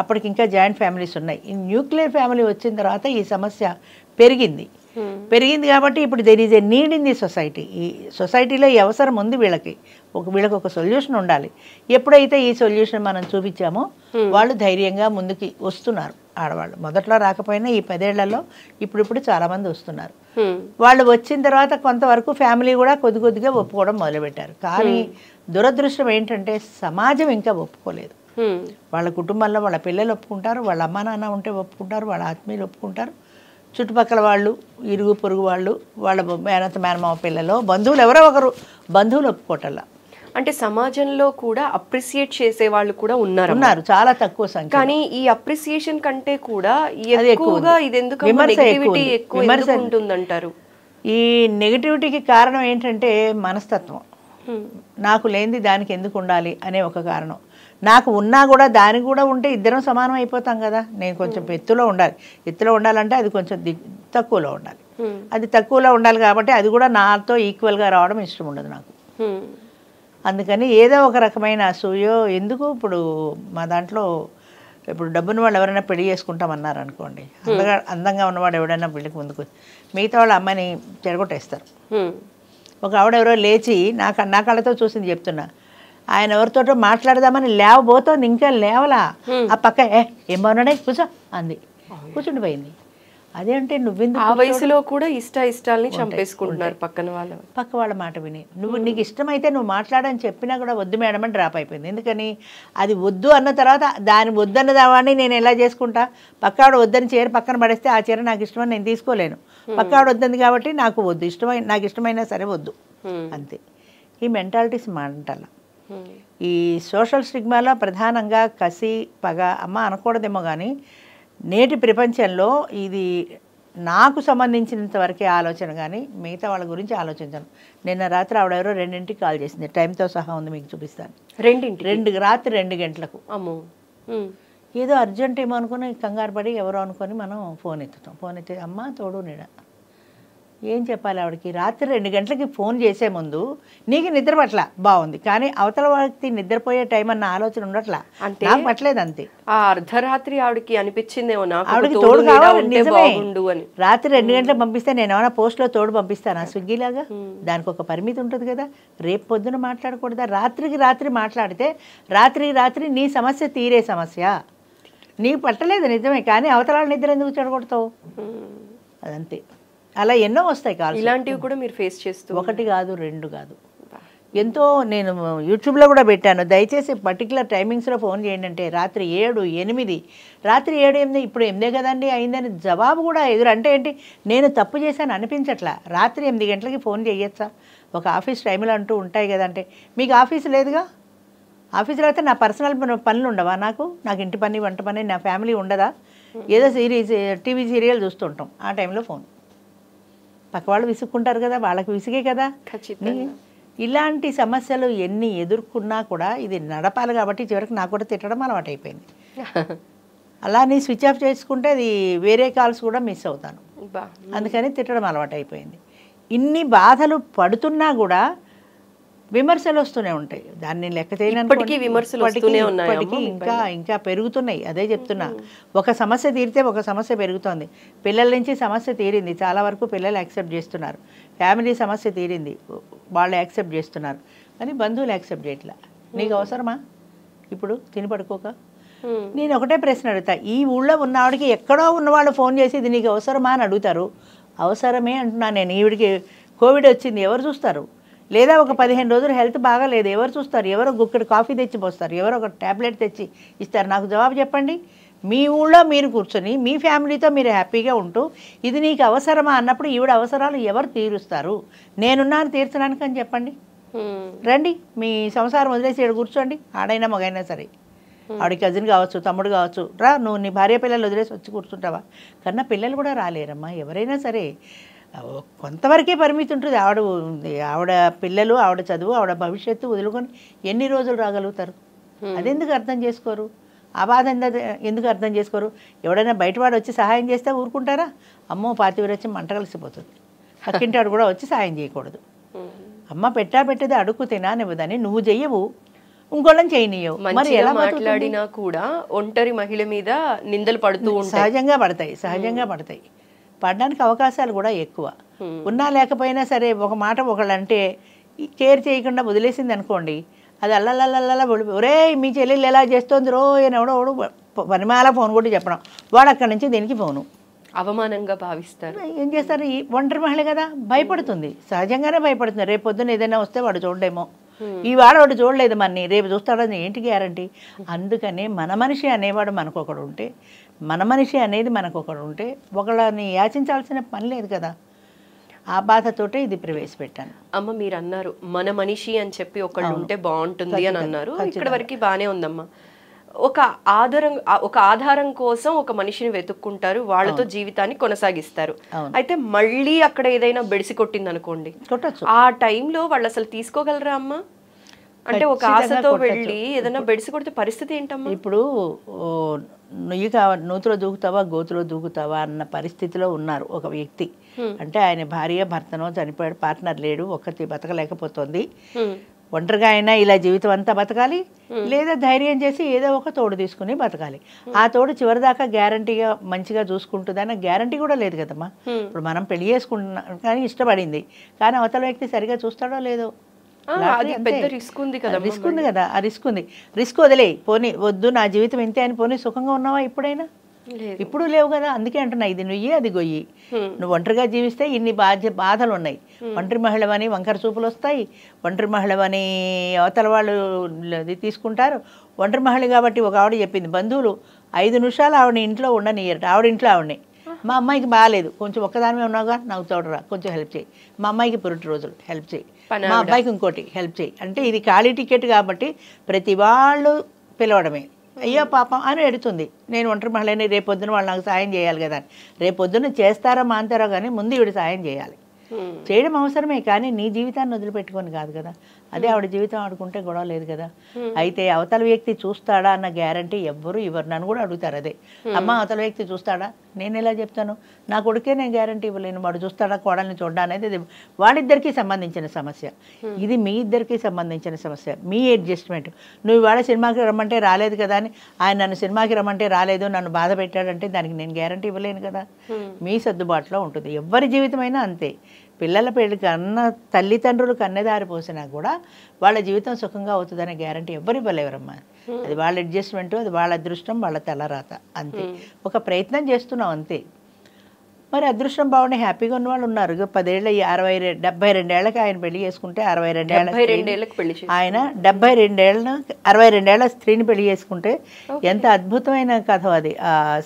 అప్పటికి ఇంకా జాయింట్ ఫ్యామిలీస్ ఉన్నాయి. ఈ న్యూక్లియర్ ఫ్యామిలీ వచ్చిన తర్వాత ఈ సమస్య పెరిగింది కాబట్టి ఇప్పుడు there is a need in the society. ఈ సొసైటీలో ఈ అవసరం ఉంది, వీళ్ళకి ఒక సొల్యూషన్ ఉండాలి. ఎప్పుడైతే ఈ సొల్యూషన్ మనం చూపించామో వాళ్ళు ధైర్యంగా ముందుకి వస్తున్నారు. ఆడవాళ్ళు మొదట్లో రాకపోయినా ఈ 10 ఏళ్లలో ఇప్పుడు చాలామంది వస్తున్నారు. వాళ్ళు వచ్చిన తర్వాత కొంతవరకు ఫ్యామిలీ కూడా కొద్దిగా ఒప్పుకోవడం మొదలుపెట్టారు. కానీ దురదృష్టం ఏంటంటే సమాజం ఇంకా ఒప్పుకోలేదు. వాళ్ళ కుటుంబంలో వాళ్ళ పిల్లలు ఒప్పుకుంటారు, వాళ్ళ అమ్మా నాన్న ఉంటే ఒప్పుకుంటారు, వాళ్ళ ఆత్మీయులు ఒప్పుకుంటారు, చుట్టుపక్కల వాళ్ళు, ఇరుగు పొరుగు వాళ్ళు, వాళ్ళ మేనమామ పిల్లలు, బంధువులు, ఎవరో ఒకరు బంధువులు ఒప్పుకోవటల్లా. అంటే సమాజంలో కూడా అప్రిసియేట్ చేసే వాళ్ళు కూడా ఉన్నారు, చాలా తక్కువ సంఖ్య. కానీ ఈ అప్రిసియేషన్ కంటే కూడా ఎక్కువగా ఇది ఎందుకు నెగటివిటీ ఎక్కువ ఉంటుందంటారు? ఈ నెగటివిటీకి కారణం ఏంటంటే మనస్తత్వం. నాకు లేనిది దానికి ఎందుకు ఉండాలి అనే ఒక కారణం. నాకు ఉన్నా కూడా దానికి కూడా ఉంటే ఇద్దరం సమానం అయిపోతాం కదా. నేను కొంచెం ఎత్తులో ఉండాలంటే అది కొంచెం తక్కువలో ఉండాలి. అది తక్కువలో ఉండాలి కాబట్టి అది కూడా నాతో ఈక్వల్గా రావడం ఇష్టం ఉండదు నాకు. అందుకని ఏదో ఒక రకమైన అసూయో ఎందుకు. ఇప్పుడు మా దాంట్లో ఇప్పుడు డబ్బున్న వాళ్ళు ఎవరైనా పెళ్లి చేసుకుంటామన్నారు అనుకోండి, అందంగా ఉన్నవాడు ఎవడైనా పెళ్లికి ముందుకు మిగతా వాళ్ళ అమ్మాయిని చెడగొట్టేస్తారు. ఒక ఆవిడెవరో లేచి నా కళ్ళతో చూసింది చెప్తున్నా, ఆయన ఎవరితోటో మాట్లాడదామని లేవబోతోంది, ఇంకా లేవలా. ఆ పక్క ఏం బాగున్నాడే కూర్చో అంది, కూర్చుండిపోయింది. అదేంటే నువ్వెందుకు ఆ వయసులో కూడా ఇష్టాలని చంపేసుకుంటున్నారు పక్క వాళ్ళ మాట విని. నీకు ఇష్టమైతే నువ్వు మాట్లాడని చెప్పినా కూడా వద్దు మేడం అని డ్రాప్ అయిపోయింది. ఎందుకని అది వద్దు అన్న తర్వాత దాని వద్దన్నదావాన్ని నేను ఎలా చేసుకుంటా? పక్కావిడ వద్దని చీర పక్కన పడేస్తే ఆ చీర నాకు ఇష్టమని నేను తీసుకోలేను. పక్కావిడ వద్దంది కాబట్టి నాకు వద్దు, నాకు ఇష్టమైనా సరే వద్దు, అంతే. ఈ మెంటాలిటీస్ మాంటాల. ఈ సోషల్ స్టిగ్మాలో ప్రధానంగా కసి, పగ, అమ్మ అనకూడదేమో కానీ నేటి ప్రపంచంలో ఇది నాకు సంబంధించినంత వరకే ఆలోచన, కానీ మిగతా వాళ్ళ గురించి ఆలోచించను. నిన్న రాత్రి ఆవిడెవరో 2ంటికి కాల్ చేసింది, టైంతో సహా ఉంది, మీకు చూపిస్తాను. రాత్రి 2 గంటలకు. ఏదో అర్జెంట్ ఏమో అనుకుని కంగారు పడి ఎవరో అనుకొని మనం ఫోన్ ఎత్తి అమ్మ తోడు నీడ ఏం చెప్పాలి ఆవిడకి? రాత్రి 2 గంటలకి ఫోన్ చేసే ముందు నీకు నిద్ర పట్ల బాగుంది, కానీ అవతల వ్యక్తి నిద్రపోయే టైం అన్న ఆలోచన ఉండట్లా, నాకు పట్టలేదు అంతే. ఆ అర్ధరాత్రి ఆవిడకి అనిపించిందేమో ఆవిడకి తోడు కావాలి, నిజమే. రాత్రి 2 గంటలకు పంపిస్తే నేను ఏమైనా పోస్ట్లో తోడు పంపిస్తానా స్విగ్గీలాగా? దానికి ఒక పరిమితి ఉంటుంది కదా. రేపు పొద్దున మాట్లాడకూడదా? రాత్రి మాట్లాడితే రాత్రి నీ సమస్య తీరే సమస్య. నీకు పట్టలేదు నిజమే, కానీ అవతల నిద్ర ఎందుకు చెడగొడతావు? అదంతే. అలా ఎన్నో వస్తాయి కాల్స్. ఇలాంటివి కూడా మీరు ఫేస్ చేస్తూ? 1 కాదు 2 కాదు, ఎంతో నేను యూట్యూబ్లో కూడా పెట్టాను, దయచేసి పర్టికులర్ టైమింగ్స్లో ఫోన్ చేయండి అంటే రాత్రి 7, 8, రాత్రి 7, 8 ఇప్పుడు 8 కదండి అయిందని జవాబు కూడా ఎదురు. అంటే ఏంటి, నేను తప్పు చేశాను అనిపించట్లా. రాత్రి 8 గంటలకి ఫోన్ చేయొచ్చా, ఒక ఆఫీస్ టైంలో అంటూ ఉంటాయి కదంటే, మీకు ఆఫీస్ లేదుగా, ఆఫీసులో అయితే నా పర్సనల్ పనులు ఉండవా, నాకు ఇంటి పని వంట పని నా ఫ్యామిలీ ఉండదా, ఏదో టీవీ సీరియల్ చూస్తుంటాం, ఆ టైంలో ఫోన్. పక్క వాళ్ళు విసుక్కుంటారు కదా, వాళ్ళకి విసిగే కదా. ఇలాంటి సమస్యలు ఎన్ని ఎదుర్కొన్నా కూడా ఇది నడపాలి కాబట్టి చివరికి నాకు కూడా తిట్టడం అలవాటు అయిపోయింది. అలా నేను స్విచ్ ఆఫ్ చేసుకుంటే అది వేరే కాల్స్ కూడా మిస్ అవుతాను, అందుకని తిట్టడం అలవాటు అయిపోయింది. ఇన్ని బాధలు పడుతున్నా కూడా విమర్శలు వస్తూనే ఉంటాయి, దాన్ని లెక్క చేయడానికి ఇంకా పెరుగుతున్నాయి. అదే చెప్తున్నా, ఒక సమస్య తీరితే ఒక సమస్య పెరుగుతోంది. పిల్లల నుంచి సమస్య తీరింది, చాలా వరకు పిల్లలు యాక్సెప్ట్ చేస్తున్నారు. ఫ్యామిలీ సమస్య తీరింది, వాళ్ళు యాక్సెప్ట్ చేస్తున్నారు. కానీ బంధువులు యాక్సెప్ట్ చేయట్లా. నీకు అవసరమా ఇప్పుడు తిని పడుకోక? నేను ఒకటే ప్రశ్న అడుగుతా, ఈ ఊళ్ళో ఉన్నవాడికి ఎక్కడో ఉన్నవాళ్ళు ఫోన్ చేసి ఇది నీకు అవసరమా అని అడుగుతారు. అవసరమే అంటున్నా నేను. ఈవిడికి కోవిడ్ వచ్చింది, ఎవరు చూస్తారు? లేదా ఒక 15 రోజులు హెల్త్ బాగాలేదు, ఎవరు చూస్తారు? ఎవరో గుక్కడి కాఫీ తెచ్చి పోస్తారు, ఎవరో ఒక ట్యాబ్లెట్ తెచ్చి ఇస్తారు. నాకు జవాబు చెప్పండి. మీ ఊళ్ళో మీరు కూర్చొని మీ ఫ్యామిలీతో మీరు హ్యాపీగా ఉంటూ ఇది నీకు అవసరమా అన్నప్పుడు ఈవిడ అవసరాలు ఎవరు తీరుస్తారు? నేనున్నాను తీర్చడానికి అని చెప్పండి. రండి, మీ సంసారం వదిలేసి ఇక్కడ కూర్చోండి, ఆడైనా మగైనా సరే, ఆవిడ కజిన్ కావచ్చు, తమ్ముడు కావచ్చు, రా, నువ్వు నీ భార్య పిల్లలు వదిలేసి వచ్చి కూర్చుంటావా? కన్నా పిల్లలు కూడా రాలేరమ్మా, ఎవరైనా సరే కొంతవరకే పరిమితి ఉంటుంది. ఆవిడ పిల్లలు, ఆవిడ చదువు, ఆవిడ భవిష్యత్తు వదులుకొని ఎన్ని రోజులు రాగలుగుతారు? అదెందుకు అర్థం చేసుకోరు? ఆ బాధ ఎందుకు అర్థం చేసుకోరు? ఎవడైనా బయటవాడు వచ్చి సహాయం చేస్తే ఊరుకుంటారా? అమ్మో పాతివరచ్చి మంట కలిసిపోతుంది. పక్కింటాడు కూడా వచ్చి సహాయం చేయకూడదు. అమ్మ పెట్టేది అడుక్కు తినానివ్వదని నువ్వు చెయ్యవు, ఇంకోళ్ళని చేయనీయవు. మరి ఎలా మాట్లాడినా కూడా ఒంటరి మహిళ మీద నిందలు పడుతూ సహజంగా పడతాయి. పడడానికి అవకాశాలు కూడా ఎక్కువ. ఉన్నా లేకపోయినా సరే ఒక మాట ఒకళ్ళు అంటే కేర్ చేయకుండా వదిలేసింది అనుకోండి, అది అల్లల్లల్లా ఒరే మీ చెల్లెళ్ళు ఎలా చేస్తుంది రో ఎవడో పనిమాల ఫోన్ కూడా చెప్పడం, వాడు అక్కడి నుంచి దీనికి ఫోను అవమానంగా భావిస్తారు. ఏం చేస్తారు? ఈ ఒంటరి మహిళ కదా, భయపడుతుంది, సహజంగానే భయపడుతుంది. రేపు పొద్దున్న ఏదైనా వస్తే వాడు చూడడేమో, ఈ వాడు చూడలేదు మన్ని రేపు చూస్తాడని ఏంటి గ్యారంటీ? అందుకనే మన మనిషి అనేవాడు మనకొకడు ఉంటే, మన మనిషి అనేది మనకొకడు ఉంటే ఒకళ్ళని యాచించాల్సిన పని లేదు కదా. ఆ బాధతోటే ఇది ప్రవేశపెట్టాను. అమ్మ మీరు అన్నారు మన మనిషి అని చెప్పి ఒకళ్ళు ఉంటే బాగుంటుంది అని అన్నారు. ఇక్కడ వరకు బాగానే ఉందమ్మా. ఒక ఆధారం కోసం ఒక మనిషిని వెతుక్కుంటారు, వాళ్ళతో జీవితాన్ని కొనసాగిస్తారు. అయితే మళ్ళీ అక్కడ ఏదైనా బెడిసి కొట్టింది అనుకోండి, ఆ టైంలో వాళ్ళు అసలు తీసుకోగలరా అమ్మా? అంటే ఒక ఆశతో వెళ్ళి ఏదైనా బెడిసి కొడితే పరిస్థితి ఏంటమ్మా? ఇప్పుడు నూతిలో దూకుతావా గోతులో దూకుతావా అన్న పరిస్థితిలో ఉన్నారు ఒక వ్యక్తి. అంటే ఆయన భార్య భర్తనో చనిపోయాడు, పార్ట్నర్ లేడు, ఒక్కటి బతకలేకపోతుంది. ఒంటరిగా అయినా ఇలా జీవితం అంతా బతకాలి, లేదా ధైర్యం చేసి ఏదో ఒక తోడు తీసుకుని బతకాలి. ఆ తోడు చివరిదాకా గ్యారంటీగా మంచిగా చూసుకుంటుందని గ్యారంటీ కూడా లేదు కదమ్మా. ఇప్పుడు మనం పెళ్లి చేసుకుంటున్నాం కానీ ఇష్టపడింది, కానీ అవతల వ్యక్తి సరిగా చూస్తాడో లేదో, రిస్క్ ఉంది కదా. ఆ రిస్క్ వదిలే పోనీ, వద్దు నా జీవితం ఇంతే అని పోనీ సుఖంగా ఉన్నావా ఇప్పుడైనా? ఇప్పుడు లేవు కదా. అందుకే అంటున్నా, ఇది నుయ్యి అది గొయ్యి. నువ్వు ఒంటరిగా జీవిస్తే ఇన్ని బాధలు ఉన్నాయి. ఒంటరి మహిళవని వంకర చూపులు వస్తాయి, ఒంటరి మహిళవని అవతల వాళ్ళు తీసుకుంటారు. ఒంటరి మహిళ కాబట్టి ఒక ఆవిడ చెప్పింది, బంధువులు 5 నిమిషాలు ఆవిడ ఇంట్లో ఉండనియరట. ఆవిడ ఇంట్లో ఆవిడని, మా అమ్మాయికి బాగాలేదు, కొంచెం ఒక్కదానిమే ఉన్నావుగా, నాకు తోడరా, కొంచెం హెల్ప్ చేయి. మా అమ్మాయికి పురుటి రోజులు, హెల్ప్ చేయి. మా అబ్బాయికి ఇంకోటి హెల్ప్ చేయి. అంటే ఇది ఖాళీ టికెట్ కాబట్టి ప్రతి వాళ్ళు పిలవడమే. అయ్యో పాపం అని ఎడుతుంది, నేను ఒంటరి మహిళని, రేపొద్దున వాళ్ళు నాకు సాయం చేయాలి కదా అని. రేపొద్దున చేస్తారో మాంతారో కానీ ముందు ఈవిడ సాయం చేయాలి. చేయడం అవసరమే, కానీ నీ జీవితాన్ని వదిలిపెట్టుకొని కాదు కదా. అదే ఆవిడ జీవితం ఆడుకుంటే గొడవ లేదు కదా. అయితే అవతల వ్యక్తి చూస్తాడా అన్న గ్యారంటీ ఎవ్వరు ఇవ్వరు. నన్ను కూడా అడుగుతారు అదే, అమ్మ అవతల వ్యక్తి చూస్తాడా? నేను ఎలా చెప్తాను? నా కొడుకే నేను గ్యారంటీ ఇవ్వలేను, వాడు చూస్తాడా కోడల్ని చూడ్డా అనేది వాళ్ళిద్దరికీ సంబంధించిన సమస్య. ఇది మీ ఇద్దరికీ సంబంధించిన సమస్య, మీ అడ్జస్ట్మెంట్. నువ్వు ఇవాళ సినిమాకి రమ్మంటే రాలేదు కదా అని ఆయన నన్ను సినిమాకి రమ్మంటే రాలేదు, నన్ను బాధ పెట్టాడంటే దానికి నేను గ్యారంటీ ఇవ్వలేను కదా. మీ సర్దుబాటులో ఉంటుంది. ఎవరి జీవితమైనా అంతే. పిల్లల పెళ్లి కన్న తల్లిదండ్రులు కన్నెదారి పోసినా కూడా వాళ్ళ జీవితం సుఖంగా అవుతుందనే గ్యారంటీ ఎవ్వరు ఇవ్వలేవరమ్మా. అది వాళ్ళ అడ్జస్ట్మెంట్, అది వాళ్ళ అదృష్టం, వాళ్ళ తలరాత అంతే. ఒక ప్రయత్నం చేస్తున్నాం అంతే. మరి అదృష్టం బాగుండి హ్యాపీగా ఉన్న వాళ్ళు ఉన్నారు. 10 ఏళ్ళ 72 ఏళ్ళకి ఆయన పెళ్లి చేసుకుంటే 72 ఏళ్ళకి పెళ్లి ఆయన 62 ఏళ్ళ స్త్రీని పెళ్లి చేసుకుంటే ఎంత అద్భుతమైన కథ అది.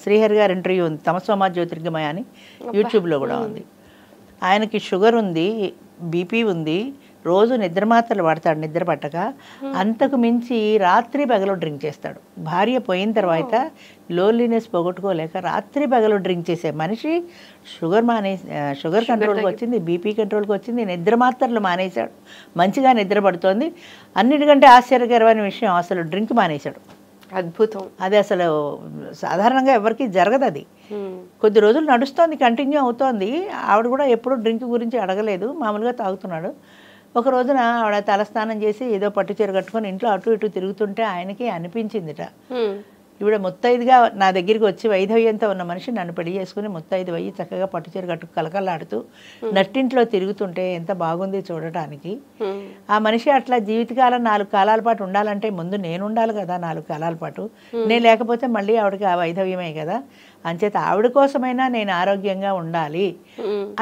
శ్రీహరి గారి ఇంటర్వ్యూ ఉంది, తమ సమాజ జ్యోతిర్గమయ అని యూట్యూబ్లో కూడా ఉంది. ఆయనకి షుగర్ ఉంది, బీపీ ఉంది, రోజు నిద్ర మాత్రలు వాడతాడు నిద్ర పట్టక. అంతకు మించి రాత్రి పగలు డ్రింక్ చేస్తాడు. భార్య పోయిన తర్వాత లోన్లీనెస్ పోగొట్టుకోలేక రాత్రి పగలు డ్రింక్ చేసే మనిషి షుగర్ కంట్రోల్కి వచ్చింది, బీపీ కంట్రోల్కి వచ్చింది, నిద్ర మాత్రలు మానేశాడు, మంచిగా నిద్ర పడుతోంది. అన్నిటికంటే ఆశ్చర్యకరమైన విషయం, అసలు డ్రింక్ మానేశాడు. అద్భుతం. అది అసలు సాధారణంగా ఎవరికి జరగదు. అది కొద్ది రోజులు నడుస్తోంది, కంటిన్యూ అవుతోంది. ఆవిడ కూడా ఎప్పుడు డ్రింక్ గురించి అడగలేదు, మామూలుగా తాగుతున్నాడు. ఒక రోజున ఆవిడ తలస్నానం చేసి ఏదో పట్టు చీర కట్టుకొని ఇంట్లో అటు ఇటు తిరుగుతుంటే ఆయనకి అనిపించిందిట, ఈవిడ ముత్తైదుగా నా దగ్గరికి వచ్చి వైధవ్యంతో ఉన్న మనిషి నన్ను పెళ్లి చేసుకుని ముత్తైదు అయ్యి చక్కగా పట్టుచీర కట్టు కలకలాడుతూ నట్టింట్లో తిరుగుతుంటే ఎంత బాగుంది చూడటానికి. ఆ మనిషి అట్లా జీవితకాలం 4 కాలాల పాటు ఉండాలంటే ముందు నేను ఉండాలి కదా, 4 కాలాల పాటు. నేను లేకపోతే మళ్ళీ ఆవిడకి ఆ వైధవ్యమే కదా. అంచేత ఆవిడ కోసమైనా నేను ఆరోగ్యంగా ఉండాలి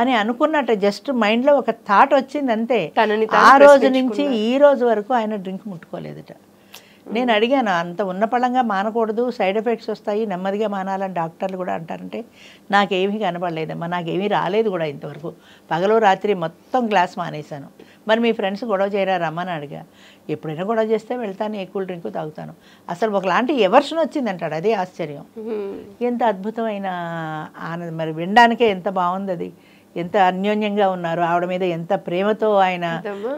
అని అనుకున్నట్టు జస్ట్ మైండ్లో ఒక థాట్ వచ్చింది అంతే. ఆ రోజు నుంచి ఈ రోజు వరకు ఆయన డ్రింక్ ముట్టుకోలేదుట. నేను అడిగాను, అంత ఉన్నపళంగా మానకూడదు, సైడ్ ఎఫెక్ట్స్ వస్తాయి, నెమ్మదిగా మానాలని డాక్టర్లు కూడా అంటారంటే నాకేమీ కనపడలేదమ్మా, నాకేమీ రాలేదు కూడా ఇంతవరకు. పగలు రాత్రి మొత్తం గ్లాస్ మానేశాను. మరి మీ ఫ్రెండ్స్ గొడవ చేయరా రమ్మని అడిగా. ఎప్పుడైనా గొడవ చేస్తే వెళ్తాను, ఏ కూల్ డ్రింక్ తాగుతాను. అసలు ఒకలాంటి ఎవర్షన్ వచ్చిందంటాడు, అదే ఆశ్చర్యం. ఎంత అద్భుతమైన ఆనందం, మరి వినడానికే ఎంత బాగుంది అది. ఎంత అన్యోన్యంగా ఉన్నారు, ఆవిడ మీద ఎంత ప్రేమతో ఆయన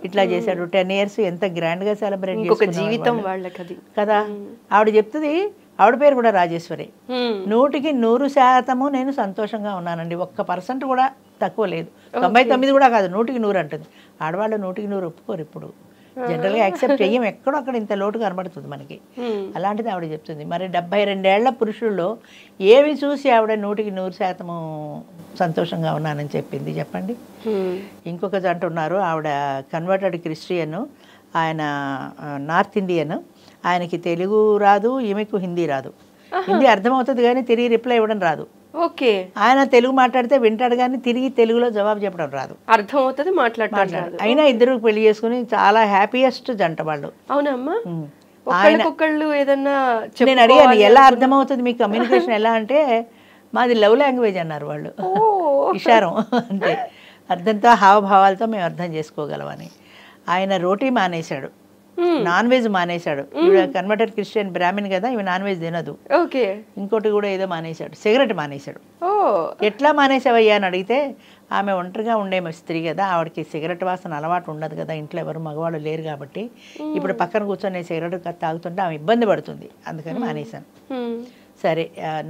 ఇట్లా చేశాడు. 10 years ఎంత గ్రాండ్గా సెలబ్రేట్ చేసుకున్నారు జీవితం వాళ్ళకి కదా. ఆవిడ చెప్తుంది, ఆవిడ పేరు కూడా రాజేశ్వరి. 100కి 100% నేను సంతోషంగా ఉన్నానండి, 1% కూడా తక్కువ లేదు. 99 కూడా కాదు, 100కి 100 అంటుంది. ఆడవాళ్ళు 100కి 100 ఒప్పుకోరు ఇప్పుడు, జనరల్గా యాక్సెప్ట్ చెయ్యం. ఎక్కడో అక్కడ ఇంత లోటు కనబడుతుంది మనకి. అలాంటిది ఆవిడ చెప్తుంది. మరి 72 ఏళ్ల పురుషుల్లో ఏవి చూసి ఆవిడ 100కి 100% సంతోషంగా ఉన్నానని చెప్పింది చెప్పండి. ఇంకొక జంట ఉన్నారు, ఆవిడ కన్వర్టెడ్ క్రిస్టియన్, ఆయన నార్త్ ఇండియన్. ఆయనకి తెలుగు రాదు, ఈమెకు హిందీ రాదు. హిందీ అర్థమవుతుంది కానీ తిరిగి రిప్లై ఇవ్వడం రాదు. ఓకే. ఆయన తెలుగు మాట్లాడితే వింటాడు కానీ తిరిగి తెలుగులో జవాబు చెప్పడం రాదు. అర్థమవుతుంది, మాట్లాడతాడు. అయినా ఇద్దరు పెళ్లి చేసుకుని చాలా హ్యాపీయెస్ట్ జంట వాళ్ళు. అవునమ్మా. ఒకళ్ళకొకళ్ళు ఏదన్నా నేను అడిగాను, ఎలా అర్థమవుతుంది మీకు కమ్యూనికేషన్ ఎలా అంటే, మాది లవ్ లాంగ్వేజ్ అన్నారు వాళ్ళు. ఇషారం అంటే అర్థంతో హావభావాలతో మేము అర్థం చేసుకోగలమని. ఆయన రోటీ మానేశాడు, నాన్ వెజ్ మానేశాడు. ఇవిడ కన్వర్టెడ్ క్రిస్టియన్ బ్రాహ్మణ్ కదా, ఇవి నాన్ వెజ్ తినదు. ఓకే. ఇంకోటి కూడా ఏదో మానేశాడు, సిగరెట్ మానేశాడు. ఎట్లా మానేసావయ్యా అని అడిగితే, ఆమె ఒంటరిగా ఉండే స్త్రీ కదా, ఆవిడకి సిగరెట్ వాసన అలవాటు ఉండదు కదా, ఇంట్లో ఎవరు మగవాళ్ళు లేరు కాబట్టి. ఇప్పుడు పక్కన కూర్చొని సిగరెట్ తాగుతుంటే ఆమె ఇబ్బంది పడుతుంది, అందుకని మానేశాను. సరే,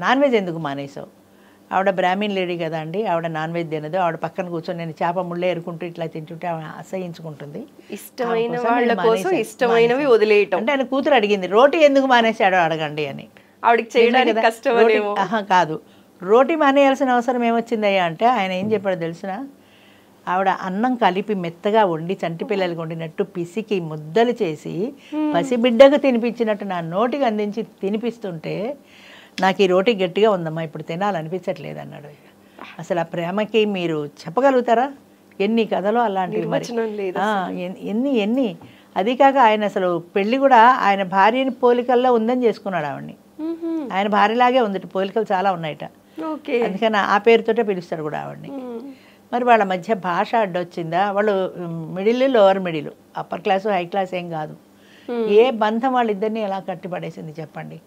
నాన్ వెజ్ ఎందుకు మానేసావు? ఆవిడ బ్రాహ్మణ్ లేడీ కదా అండి, ఆవిడ నాన్ వెజ్ తినదు. ఆవిడ పక్కన కూర్చొని నేను చేప ముళ్ళే ఎరుకుంటూ ఇట్లా తింటుంటే ఆవిడ అసహించుకుంటుంది. ఇష్టమైన వాళ్ళ కోసం ఇష్టమైనవి వదిలేయటం. అంటే ఆయన కూతురు అడిగింది, రోటీ ఎందుకు మానేశాడో అడగండి అని. ఆవిడకి చేయడానికి కష్టమేమో. కాదు, రోటీ మానేయాల్సిన అవసరం ఏమొచ్చిందయ్యా అంటే, ఆయన ఏం చెప్పాడో తెలిసిన, ఆవిడ అన్నం కలిపి మెత్తగా వండి చంటి పిల్లలకి వండినట్టు పిసికి ముద్దలు చేసి పసిబిడ్డకు తినిపించినట్టు నా నోటికి అందించి తినిపిస్తుంటే నాకు ఈ రోటీ గట్టిగా ఉందమ్మా, ఇప్పుడు తినాలనిపించట్లేదు అన్నాడు. అసలు ఆ ప్రేమకి మీరు చెప్పగలుగుతారా? ఎన్ని కథలు అలాంటివి, ఎన్ని. అది కాక ఆయన అసలు పెళ్లి కూడా ఆయన భార్యని పోలికల్లో ఉందని చేసుకున్నాడు ఆవిడ్ని. ఆయన భార్యలాగే ఉంది, పోలికలు చాలా ఉన్నాయట. అందుకని ఆ పేరుతోటే పిలుస్తాడు కూడా ఆవిడ్ని. మరి వాళ్ళ మధ్య భాష అడ్డొచ్చిందా? వాళ్ళు middle, lower middle, upper class high class ఏం కాదు. ఏ బంధం వాళ్ళిద్దరిని ఎలా కట్టిపడేసింది చెప్పండి.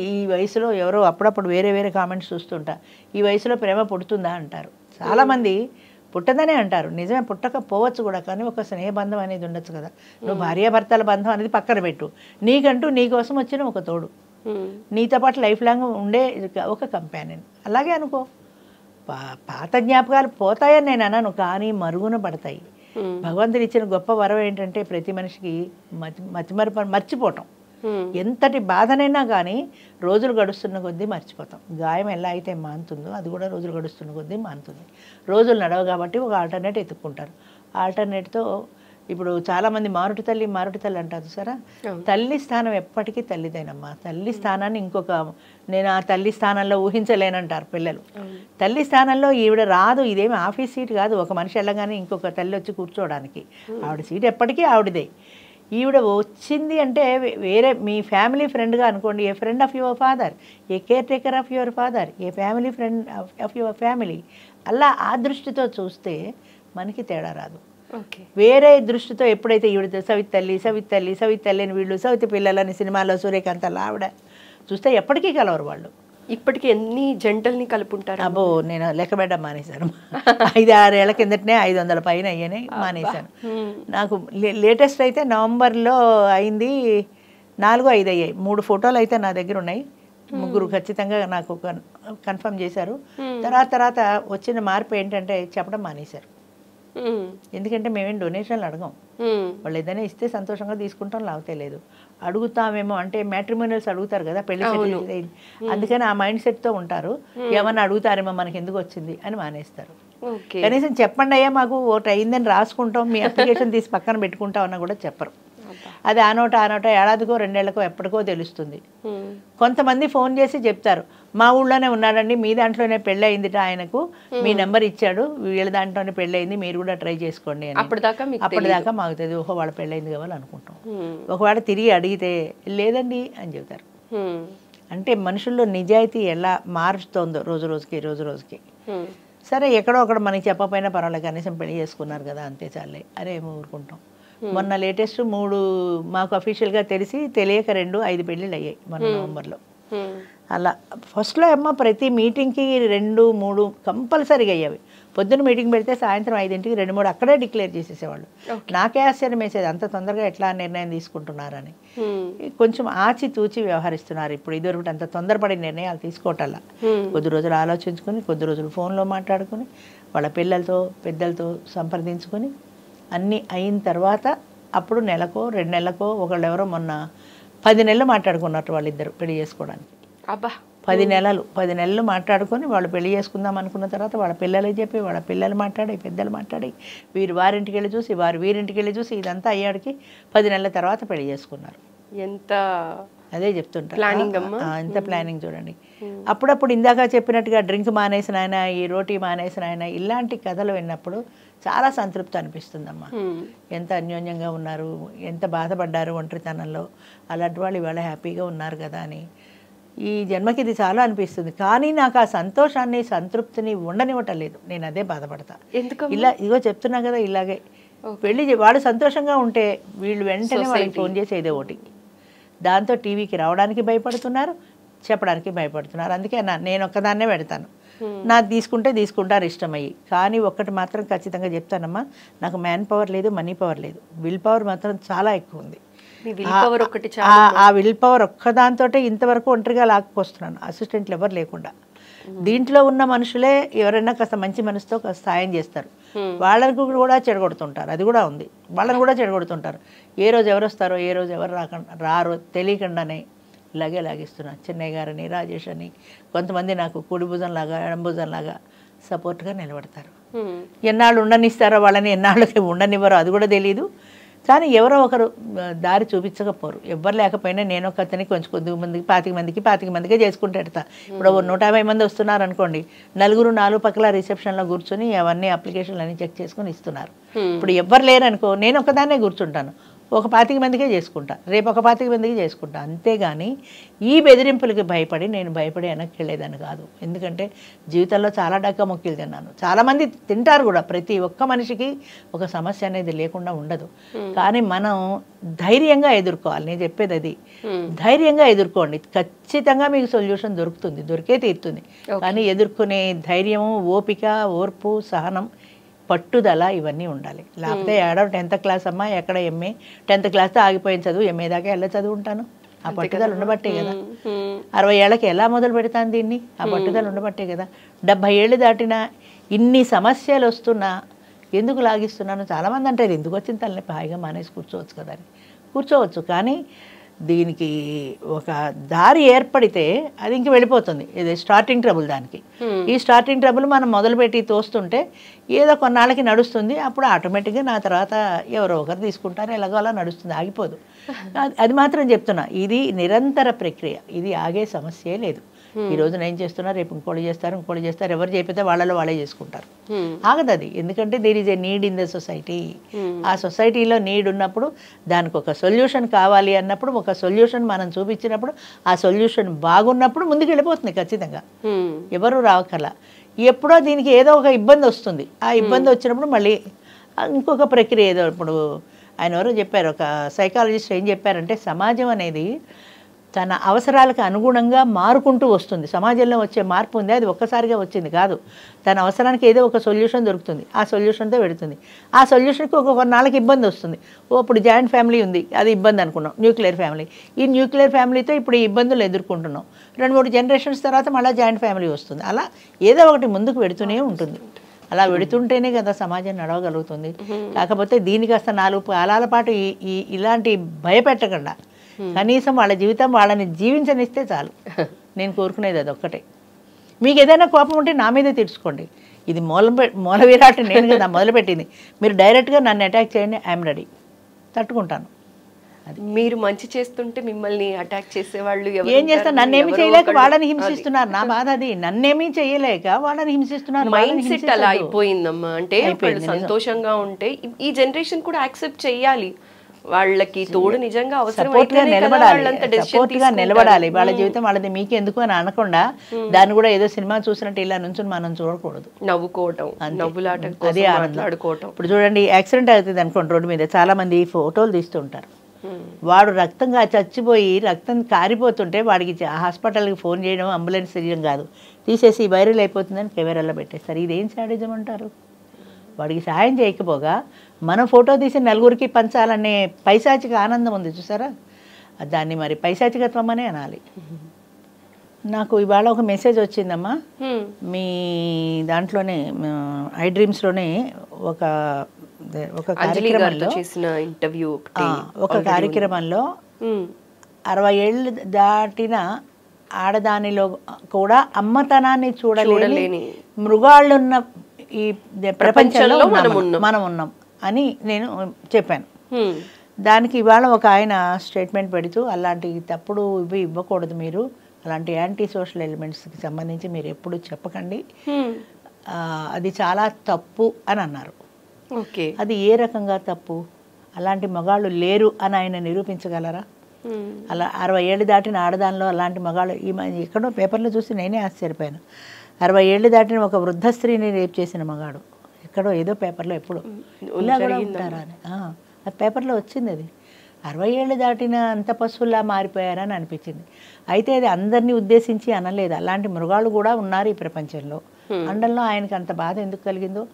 ఈ వయసులో ఎవరో అప్పుడప్పుడు వేరే వేరే కామెంట్స్ చూస్తుంటా, ఈ వయసులో ప్రేమ పుడుతుందా అంటారు. చాలామంది పుట్టదనే అంటారు, నిజమే పుట్టకపోవచ్చు కూడా, కానీ ఒక స్నేహబంధం అనేది ఉండొచ్చు కదా. నువ్వు భార్యాభర్తల బంధం అనేది పక్కన పెట్టు, నీకంటూ నీ కోసం వచ్చిన ఒక తోడు, నీతో పాటు లైఫ్ లాంగ్ ఉండే ఒక కంపానియన్, అలాగే అనుకో. పాత జ్ఞాపకాలు పోతాయని నేను అనను, కానీ మరుగున పడతాయి. భగవంతుడు ఇచ్చిన గొప్ప వరం ఏంటంటే ప్రతి మనిషికి మర్చిపోవటం. ఎంతటి బాధనైనా కానీ రోజులు గడుస్తున్న కొద్దీ మర్చిపోతాం. గాయం ఎలా అయితే మానుతుందో అది కూడా రోజులు గడుస్తున్న కొద్దీ మానుతుంది. రోజులు నడవ కాబట్టి ఒక ఆల్టర్నేట్ ఎత్తుక్కుంటారు. ఆల్టర్నేట్తో ఇప్పుడు చాలామంది మారుటి తల్లి అంటారు సరే. తల్లి స్థానం ఎప్పటికీ తల్లిదేనమ్మా. తల్లి స్థానాన్ని ఇంకొక నేను ఆ తల్లి స్థానంలో ఊహించలేనంటారు పిల్లలు. తల్లి స్థానంలో ఈవిడ రాదు, ఇదేమి ఆఫీస్ సీట్ కాదు. ఒక మనిషి వెళ్ళగానే ఇంకొక తల్లి వచ్చి కూర్చోవడానికి. ఆవిడ సీట్ ఎప్పటికీ ఆవిడదే. ఈవిడ వచ్చింది అంటే వేరే మీ ఫ్యామిలీ ఫ్రెండ్గా అనుకోండి, a friend of your father, a caretaker of your father, a family friend of your family. అలా ఆ దృష్టితో చూస్తే మనకి తేడా రాదు. వేరే దృష్టితో ఎప్పుడైతే ఈవిడ సవితల్లి అని వీళ్ళు సవితి పిల్లలని సినిమాలో సూర్యకాంత్ అలా ఆవిడ చూస్తే ఎప్పటికీ కలవరు వాళ్ళు. ఇప్పటికి ఎన్ని జంటల్ని కలుపుంటారు? అబ్బో నేను లెక్క పెట్టడం మానేశాను. 5-6 ఏళ్ల కిందటనే 500 పైన అయ్యానే మానేశాను. నాకు లేటెస్ట్ అయితే నవంబర్లో అయింది 4-5 అయ్యాయి. 3 ఫోటోలు అయితే నా దగ్గర ఉన్నాయి. 3 ఖచ్చితంగా నాకు కన్ఫర్మ్ చేశారు. తర్వాత వచ్చిన మార్పు ఏంటంటే చెప్పడం మానేశారు. ఎందుకంటే మేమేం డొనేషన్లు అడగం. వాళ్ళు ఏదైనా ఇస్తే సంతోషంగా తీసుకుంటాం, లేకపోతే లేదు. అడుగుతామేమో అంటే మ్యాట్రిమోనియల్స్ అడుగుతారు కదా పెళ్లి సెటిల్, అందుకని ఆ మైండ్ సెట్తో ఉంటారు. ఏమన్నా అడుగుతారేమో మనకి ఎందుకు వచ్చింది అని మానేస్తారు. కనీసం చెప్పండి అయ్యా మాకు ఒకటి అయిందని రాసుకుంటాం, మీ అప్లికేషన్ తీసి పక్కన పెట్టుకుంటాం అన్న కూడా చెప్పరు. అది ఆ నోట ఏడాదికో 2 ఏళ్లకో ఎప్పటికో తెలుస్తుంది. కొంతమంది ఫోన్ చేసి చెప్తారు, మా ఊళ్ళోనే ఉన్నాడండి, మీ దాంట్లోనే పెళ్ళి అయిందిట, ఆయనకు మీ నెంబర్ ఇచ్చాడు, వీళ్ళ దాంట్లోనే పెళ్ళి అయింది, మీరు కూడా ట్రై చేసుకోండి అని. అప్పటిదాకా మాకు తెలియదు, ఓహో వాళ్ళ పెళ్ళయింది కావాలి అనుకుంటాం. ఒకవేళ తిరిగి అడిగితే లేదండి అని చెప్తారు. అంటే మనుషుల్లో నిజాయితీ ఎలా మారుస్తోందో రోజు రోజుకి. సరే ఎక్కడో ఒకటి మనకి చెప్పకపోయినా పర్వాలేదు, కనీసం పెళ్లి చేసుకున్నారు కదా అంతే చాలే అరే ఊరుకుంటాం. మొన్న లేటెస్ట్ 3 మాకు అఫీషియల్గా తెలియక 5 పెళ్ళిళ్ళు అయ్యాయి మొన్న నవంబర్లో. అలా ఫస్ట్లో అమ్మ ప్రతి మీటింగ్కి 2-3 కంపల్సరీగా అయ్యేవి. పొద్దున్న మీటింగ్ పెడితే సాయంత్రం 5ంటికి 2-3 అక్కడే డిక్లేర్ చేసేసేవాళ్ళు. నాకే ఆశ్చర్యం వేసేది అంత తొందరగా ఎట్లా నిర్ణయం తీసుకుంటున్నారని. కొంచెం ఆచితూచి వ్యవహరిస్తున్నారు ఇప్పుడు. ఇదివరకు అంత తొందరపడి నిర్ణయాలు తీసుకోవటల్లా కొద్ది రోజులు ఆలోచించుకొని, కొద్ది రోజులు ఫోన్లో మాట్లాడుకొని, వాళ్ళ పిల్లలతో పెద్దలతో సంప్రదించుకొని అన్నీ అయిన తర్వాత అప్పుడు నెలకో 2 నెలలకో ఒకళ్ళెవరో మొన్న 10 నెలలు మాట్లాడుకున్నట్టు వాళ్ళిద్దరు పెళ్లి చేసుకోవడానికి. అబ్బా 10 నెలలు మాట్లాడుకొని వాళ్ళు పెళ్లి చేసుకుందాం అనుకున్న తర్వాత వాళ్ళ పిల్లలకి చెప్పి, వాళ్ళ పిల్లలు మాట్లాడి, పెద్దలు మాట్లాడి, వీరు వారింటికి వెళ్ళి చూసి, వారు వీరింటికి వెళ్ళి చూసి, ఇదంతా అయ్యాడికి 10 నెలల తర్వాత పెళ్లి చేసుకున్నారు. ఎంత అదే చెప్తుంటారు ఎంత ప్లానింగ్ చూడండి. అప్పుడప్పుడు ఇందాక చెప్పినట్టుగా డ్రింక్ మానేసిన ఆయన, ఈ రోటీ మానేసిన ఆయన, ఇలాంటి కథలు విన్నప్పుడు చాలా సంతృప్తి అనిపిస్తుందమ్మా. ఎంత అన్యోన్యంగా ఉన్నారు, ఎంత బాధపడ్డారు ఒంటరితనంలో, అలాంటి వాళ్ళు ఇవాళ హ్యాపీగా ఉన్నారు కదా అని ఈ జన్మకి ఇది చాలా అనిపిస్తుంది. కానీ నాకు ఆ సంతోషాన్ని సంతృప్తిని ఉండనివ్వటం లేదు. నేను అదే బాధపడతా. ఇలా ఇగో చెప్తున్నా కదా, ఇలాగే పెళ్ళి వాడు సంతోషంగా ఉంటే వీళ్ళు వెంటనే వాళ్ళకి ఫోన్ చేసి ఏదో ఒకటి, దాంతో టీవీకి రావడానికి భయపడుతున్నారు, చెప్పడానికి భయపడుతున్నారు. అందుకే నేను ఒక్కదాన్నే పెడతాను, నాకు తీసుకుంటారు ఇష్టమయ్యి. కానీ ఒక్కటి మాత్రం ఖచ్చితంగా చెప్తానమ్మా, నాకు మ్యాన్ పవర్ లేదు, మనీ పవర్ లేదు, విల్ పవర్ మాత్రం చాలా ఎక్కువ ఉంది. ఆ విల్ పవర్ ఒక్కదాంతో ఇంతవరకు ఒంటరిగా లాక్కొస్తున్నాను, అసిస్టెంట్లు ఎవరు లేకుండా. దీంట్లో ఉన్న మనుషులే ఎవరైనా కాస్త మంచి మనసుతో కాస్త సాయం చేస్తారు, వాళ్ళకు కూడా చెడగొడుతుంటారు. అది కూడా ఉంది, వాళ్ళని కూడా చెడగొడుతుంటారు. ఏ రోజు ఎవరు వస్తారో, ఏ రోజు ఎవరు రారో తెలియకుండానే ఇలాగే లాగిస్తున్నాను. చెన్నై గారని, రాజేష్ అని, కొంతమంది నాకు కుడి భుజంలాగా ఎడం భుజంలాగా సపోర్ట్గా నిలబడతారు. ఎన్నాళ్ళు ఉండనిస్తారో వాళ్ళని, ఎన్నాళ్ళకి ఉండనివ్వరో అది కూడా తెలీదు. కానీ ఎవరో ఒకరు దారి చూపించకపోరు. ఎవ్వరు లేకపోయినా నేను ఒక అతని కొంచెం 25 మందికి చేసుకుంటే ఎడతా. ఇప్పుడు 150 మంది వస్తున్నారు అనుకోండి, 4 4 పక్కల రిసెప్షన్లో కూర్చొని అవన్నీ అప్లికేషన్లు అన్నీ చెక్ చేసుకొని ఇస్తున్నారు. ఇప్పుడు ఎవ్వరు లేరనుకో, నేను ఒకదాన్నే కూర్చుంటాను, ఒక 25 మందికే చేసుకుంటా, రేపు ఒక 25 మందికి చేసుకుంటా. అంతేగాని ఈ బెదిరింపులకి భయపడి నేను వెనక్కి వెళ్ళేదాన్ని కాదు. ఎందుకంటే జీవితంలో చాలా డక్క మొక్కిలు తిన్నాను, చాలామంది తింటారు కూడా. ప్రతి ఒక్క మనిషికి ఒక సమస్య అనేది లేకుండా ఉండదు. కానీ మనం ధైర్యంగా ఎదుర్కోవాలి. నేను చెప్పేది అది, ధైర్యంగా ఎదుర్కోండి, ఖచ్చితంగా మీకు సొల్యూషన్ దొరికే తీరుతుంది. కానీ ఎదుర్కొనే ధైర్యము, ఓపిక, ఓర్పు, సహనం, పట్టుదల ఇవన్నీ ఉండాలి. లేకపోతే 10th క్లాస్ అమ్మా, ఎక్కడ ఎంఏ 10th క్లాస్తో ఆగిపోయిన చదువు ఎంఏ దాకా ఎలా చదువుంటాను? ఆ పట్టుదల ఉండబట్టే కదా. 60 ఏళ్ళకి ఎలా మొదలు పెడతాను దీన్ని? ఆ పట్టుదల ఉండబట్టే కదా. 70 ఏళ్ళు దాటినా ఇన్ని సమస్యలు వస్తున్నా ఎందుకు లాగిస్తున్నాను? చాలామంది అంటారు ఎందుకు వచ్చిన తల్లిని హాయిగా మానేసి కూర్చోవచ్చు కదా అని. కూర్చోవచ్చు, కానీ దీనికి ఒక దారి ఏర్పడితే అది ఇంక వెళ్ళిపోతుంది. ఇది స్టార్టింగ్ ట్రబుల్ దానికి. ఈ స్టార్టింగ్ ట్రబుల్ మనం మొదలుపెట్టి తోస్తుంటే ఏదో కొన్నాళ్ళకి నడుస్తుంది. అప్పుడు ఆటోమేటిక్గా నా తర్వాత ఎవరో ఒకరు తీసుకుంటారు, ఎలాగో అలా నడుస్తుంది, ఆగిపోదు. అది మాత్రం చెప్తున్నా, ఇది నిరంతర ప్రక్రియ, ఇది ఆగే సమస్యే లేదు. ఈ రోజు నేను చేస్తున్నా, రేపు ఇంకోటి చేస్తారు, ఎవరు చెప్పితే వాళ్ళలో వాళ్ళే చేసుకుంటారు. ఆగదు అది. ఎందుకంటే there is a need in the society. ఆ సొసైటీలో నీడ్ ఉన్నప్పుడు దానికి ఒక సొల్యూషన్ కావాలి అన్నప్పుడు, ఒక సొల్యూషన్ మనం చూపించినప్పుడు, ఆ సొల్యూషన్ బాగున్నప్పుడు ముందుకు వెళ్ళిపోతుంది ఖచ్చితంగా. ఎవరు రావకల. ఎప్పుడో దీనికి ఏదో ఒక ఇబ్బంది వస్తుంది. ఆ ఇబ్బంది వచ్చినప్పుడు మళ్ళీ ఇంకొక ప్రక్రియ ఏదో. ఇప్పుడు ఆయన ఎవరో చెప్పారు, ఒక సైకాలజిస్ట్ ఏం చెప్పారంటే, సమాజం అనేది తన అవసరాలకు అనుగుణంగా మారుకుంటూ వస్తుంది. సమాజంలో వచ్చే మార్పు ఉంది, అది ఒక్కసారిగా వచ్చింది కాదు. తన అవసరానికి ఏదో ఒక సొల్యూషన్ దొరుకుతుంది, ఆ సొల్యూషన్తో పెడుతుంది. ఆ సొల్యూషన్కి కొన్నాళ్ళకి ఇబ్బంది వస్తుంది. ఇప్పుడు జాయింట్ ఫ్యామిలీ ఉంది, అది ఇబ్బంది అనుకున్నాం, న్యూక్లియర్ ఫ్యామిలీ. ఈ న్యూక్లియర్ ఫ్యామిలీతో ఇప్పుడు ఈ ఇబ్బందులు ఎదుర్కొంటున్నాం. 2-3 జనరేషన్స్ తర్వాత మళ్ళీ జాయింట్ ఫ్యామిలీ వస్తుంది. అలా ఏదో ఒకటి ముందుకు పెడుతూనే ఉంటుంది. అలా పెడుతుంటేనే కదా సమాజం నడవగలుగుతుంది. కాకపోతే దీనికి కాస్త 4 కాలాల పాటు ఇలాంటి భయపెట్టకుండా కనీసం వాళ్ళ జీవితం వాళ్ళని జీవించనిస్తే చాలు. నేను కోరుకునేది అది ఒక్కటే. మీకు ఏదైనా కోపం ఉంటే నా మీదే తీర్చుకోండి. ఇది మూల విరాట్ నేను కదా మొదలుపెట్టింది. మీరు డైరెక్ట్గా నన్ను అటాక్ చేయండి, ఐఎమ్ రెడీ, తట్టుకుంటాను. అది మీరు మంచి చేస్తుంటే మిమ్మల్ని అటాక్ చేసేవాళ్ళు ఏం చేస్తారు? నన్నేమి చేయలేక వాళ్ళని హింసిస్తున్నారు. నా బాధ అది. నన్నేమీ చేయలేక వాళ్ళని హింసిస్తున్నారు. మైండ్ సెట్ అలా అయిపోయిందమ్మా. అంటే సంతోషంగా ఉంటే ఈ జనరేషన్ కూడా యాక్సెప్ట్ చేయాలి. వాళ్ళకి తోడు నిజంగా అవసరం, సపోర్ట్గా నిలబడాలి. వాళ్ళ జీవితం వాళ్ళది, మీకెందుకు అని అనకుండా దాన్ని కూడా ఏదో సినిమా చూసినట్టు ఇలా నుంచి మనం చూడకూడదు. నవ్వుకోవటం, నవ్వులాట, అదే ఆడుకోవటం. ఇప్పుడు చూడండి, యాక్సిడెంట్ అవుతుంది అనుకోండి, రోడ్డు మీద చాలా మంది ఫోటోలు తీస్తుంటారు. వాడు రక్తంగా చచ్చిపోయి రక్తం కారిపోతుంటే వాడికి హాస్పిటల్కి ఫోన్ చేయడం, అంబులెన్స్ చేయడం కాదు, తీసేసి వైరల్ అయిపోతుందని కెమెరాలో పెట్టేస్తారు. ఇదేం శాడిజం అంటారు? వాడికి సహాయం చేయకపోగా మనం ఫోటో తీసి నలుగురికి పంచాలనే పైశాచిక ఆనందం ఉంది చూసారా, దాన్ని మరి పైశాచికత్వం అనే అనాలి. నాకు ఇవాళ ఒక మెసేజ్ వచ్చిందమ్మా, మీ దాంట్లోనే ఐ డ్రీమ్స్లోనే ఒక కార్యక్రమంలో కార్యక్రమంలో 60 ఏళ్ళు దాటిన ఆడదానిలో కూడా అమ్మతనాన్ని చూడలేని మృగాళ్ళున్న ఈ ప్రపంచంలో మనం ఉన్నాం అని నేను చెప్పాను. దానికి ఇవాళ ఒక ఆయన స్టేట్మెంట్ పెడుతూ, అలాంటి తప్పుడు ఇవి ఇవ్వకూడదు, మీరు అలాంటి యాంటీ సోషల్ ఎలిమెంట్స్కి సంబంధించి మీరు ఎప్పుడు చెప్పకండి, అది చాలా తప్పు అని అన్నారు. అది ఏ రకంగా తప్పు? అలాంటి మగాళ్ళు లేరు అని ఆయన నిరూపించగలరా? అలా 60 ఏళ్ళు దాటిన ఆడదానిలో అలాంటి మగాళ్ళు ఎక్కడో పేపర్లో చూసి నేనే ఆశ్చర్యపోయాను. 60 ఏళ్ళు దాటిన ఒక వృద్ధ స్త్రీని రేప్ చేసిన మగాడు, ఎక్కడో ఏదో పేపర్లో ఎప్పుడు ఇలా కూడా ఉంటారా అని, అది పేపర్లో వచ్చింది. అది 60 ఏళ్ళు దాటిన అంత పశువుల్లా మారిపోయారని అనిపించింది. అయితే అది అందరినీ ఉద్దేశించి అనలేదు, అలాంటి మృగాలు కూడా ఉన్నారు ఈ ప్రపంచంలో. అండంలో ఆయనకి అంత బాధ ఎందుకు కలిగిందో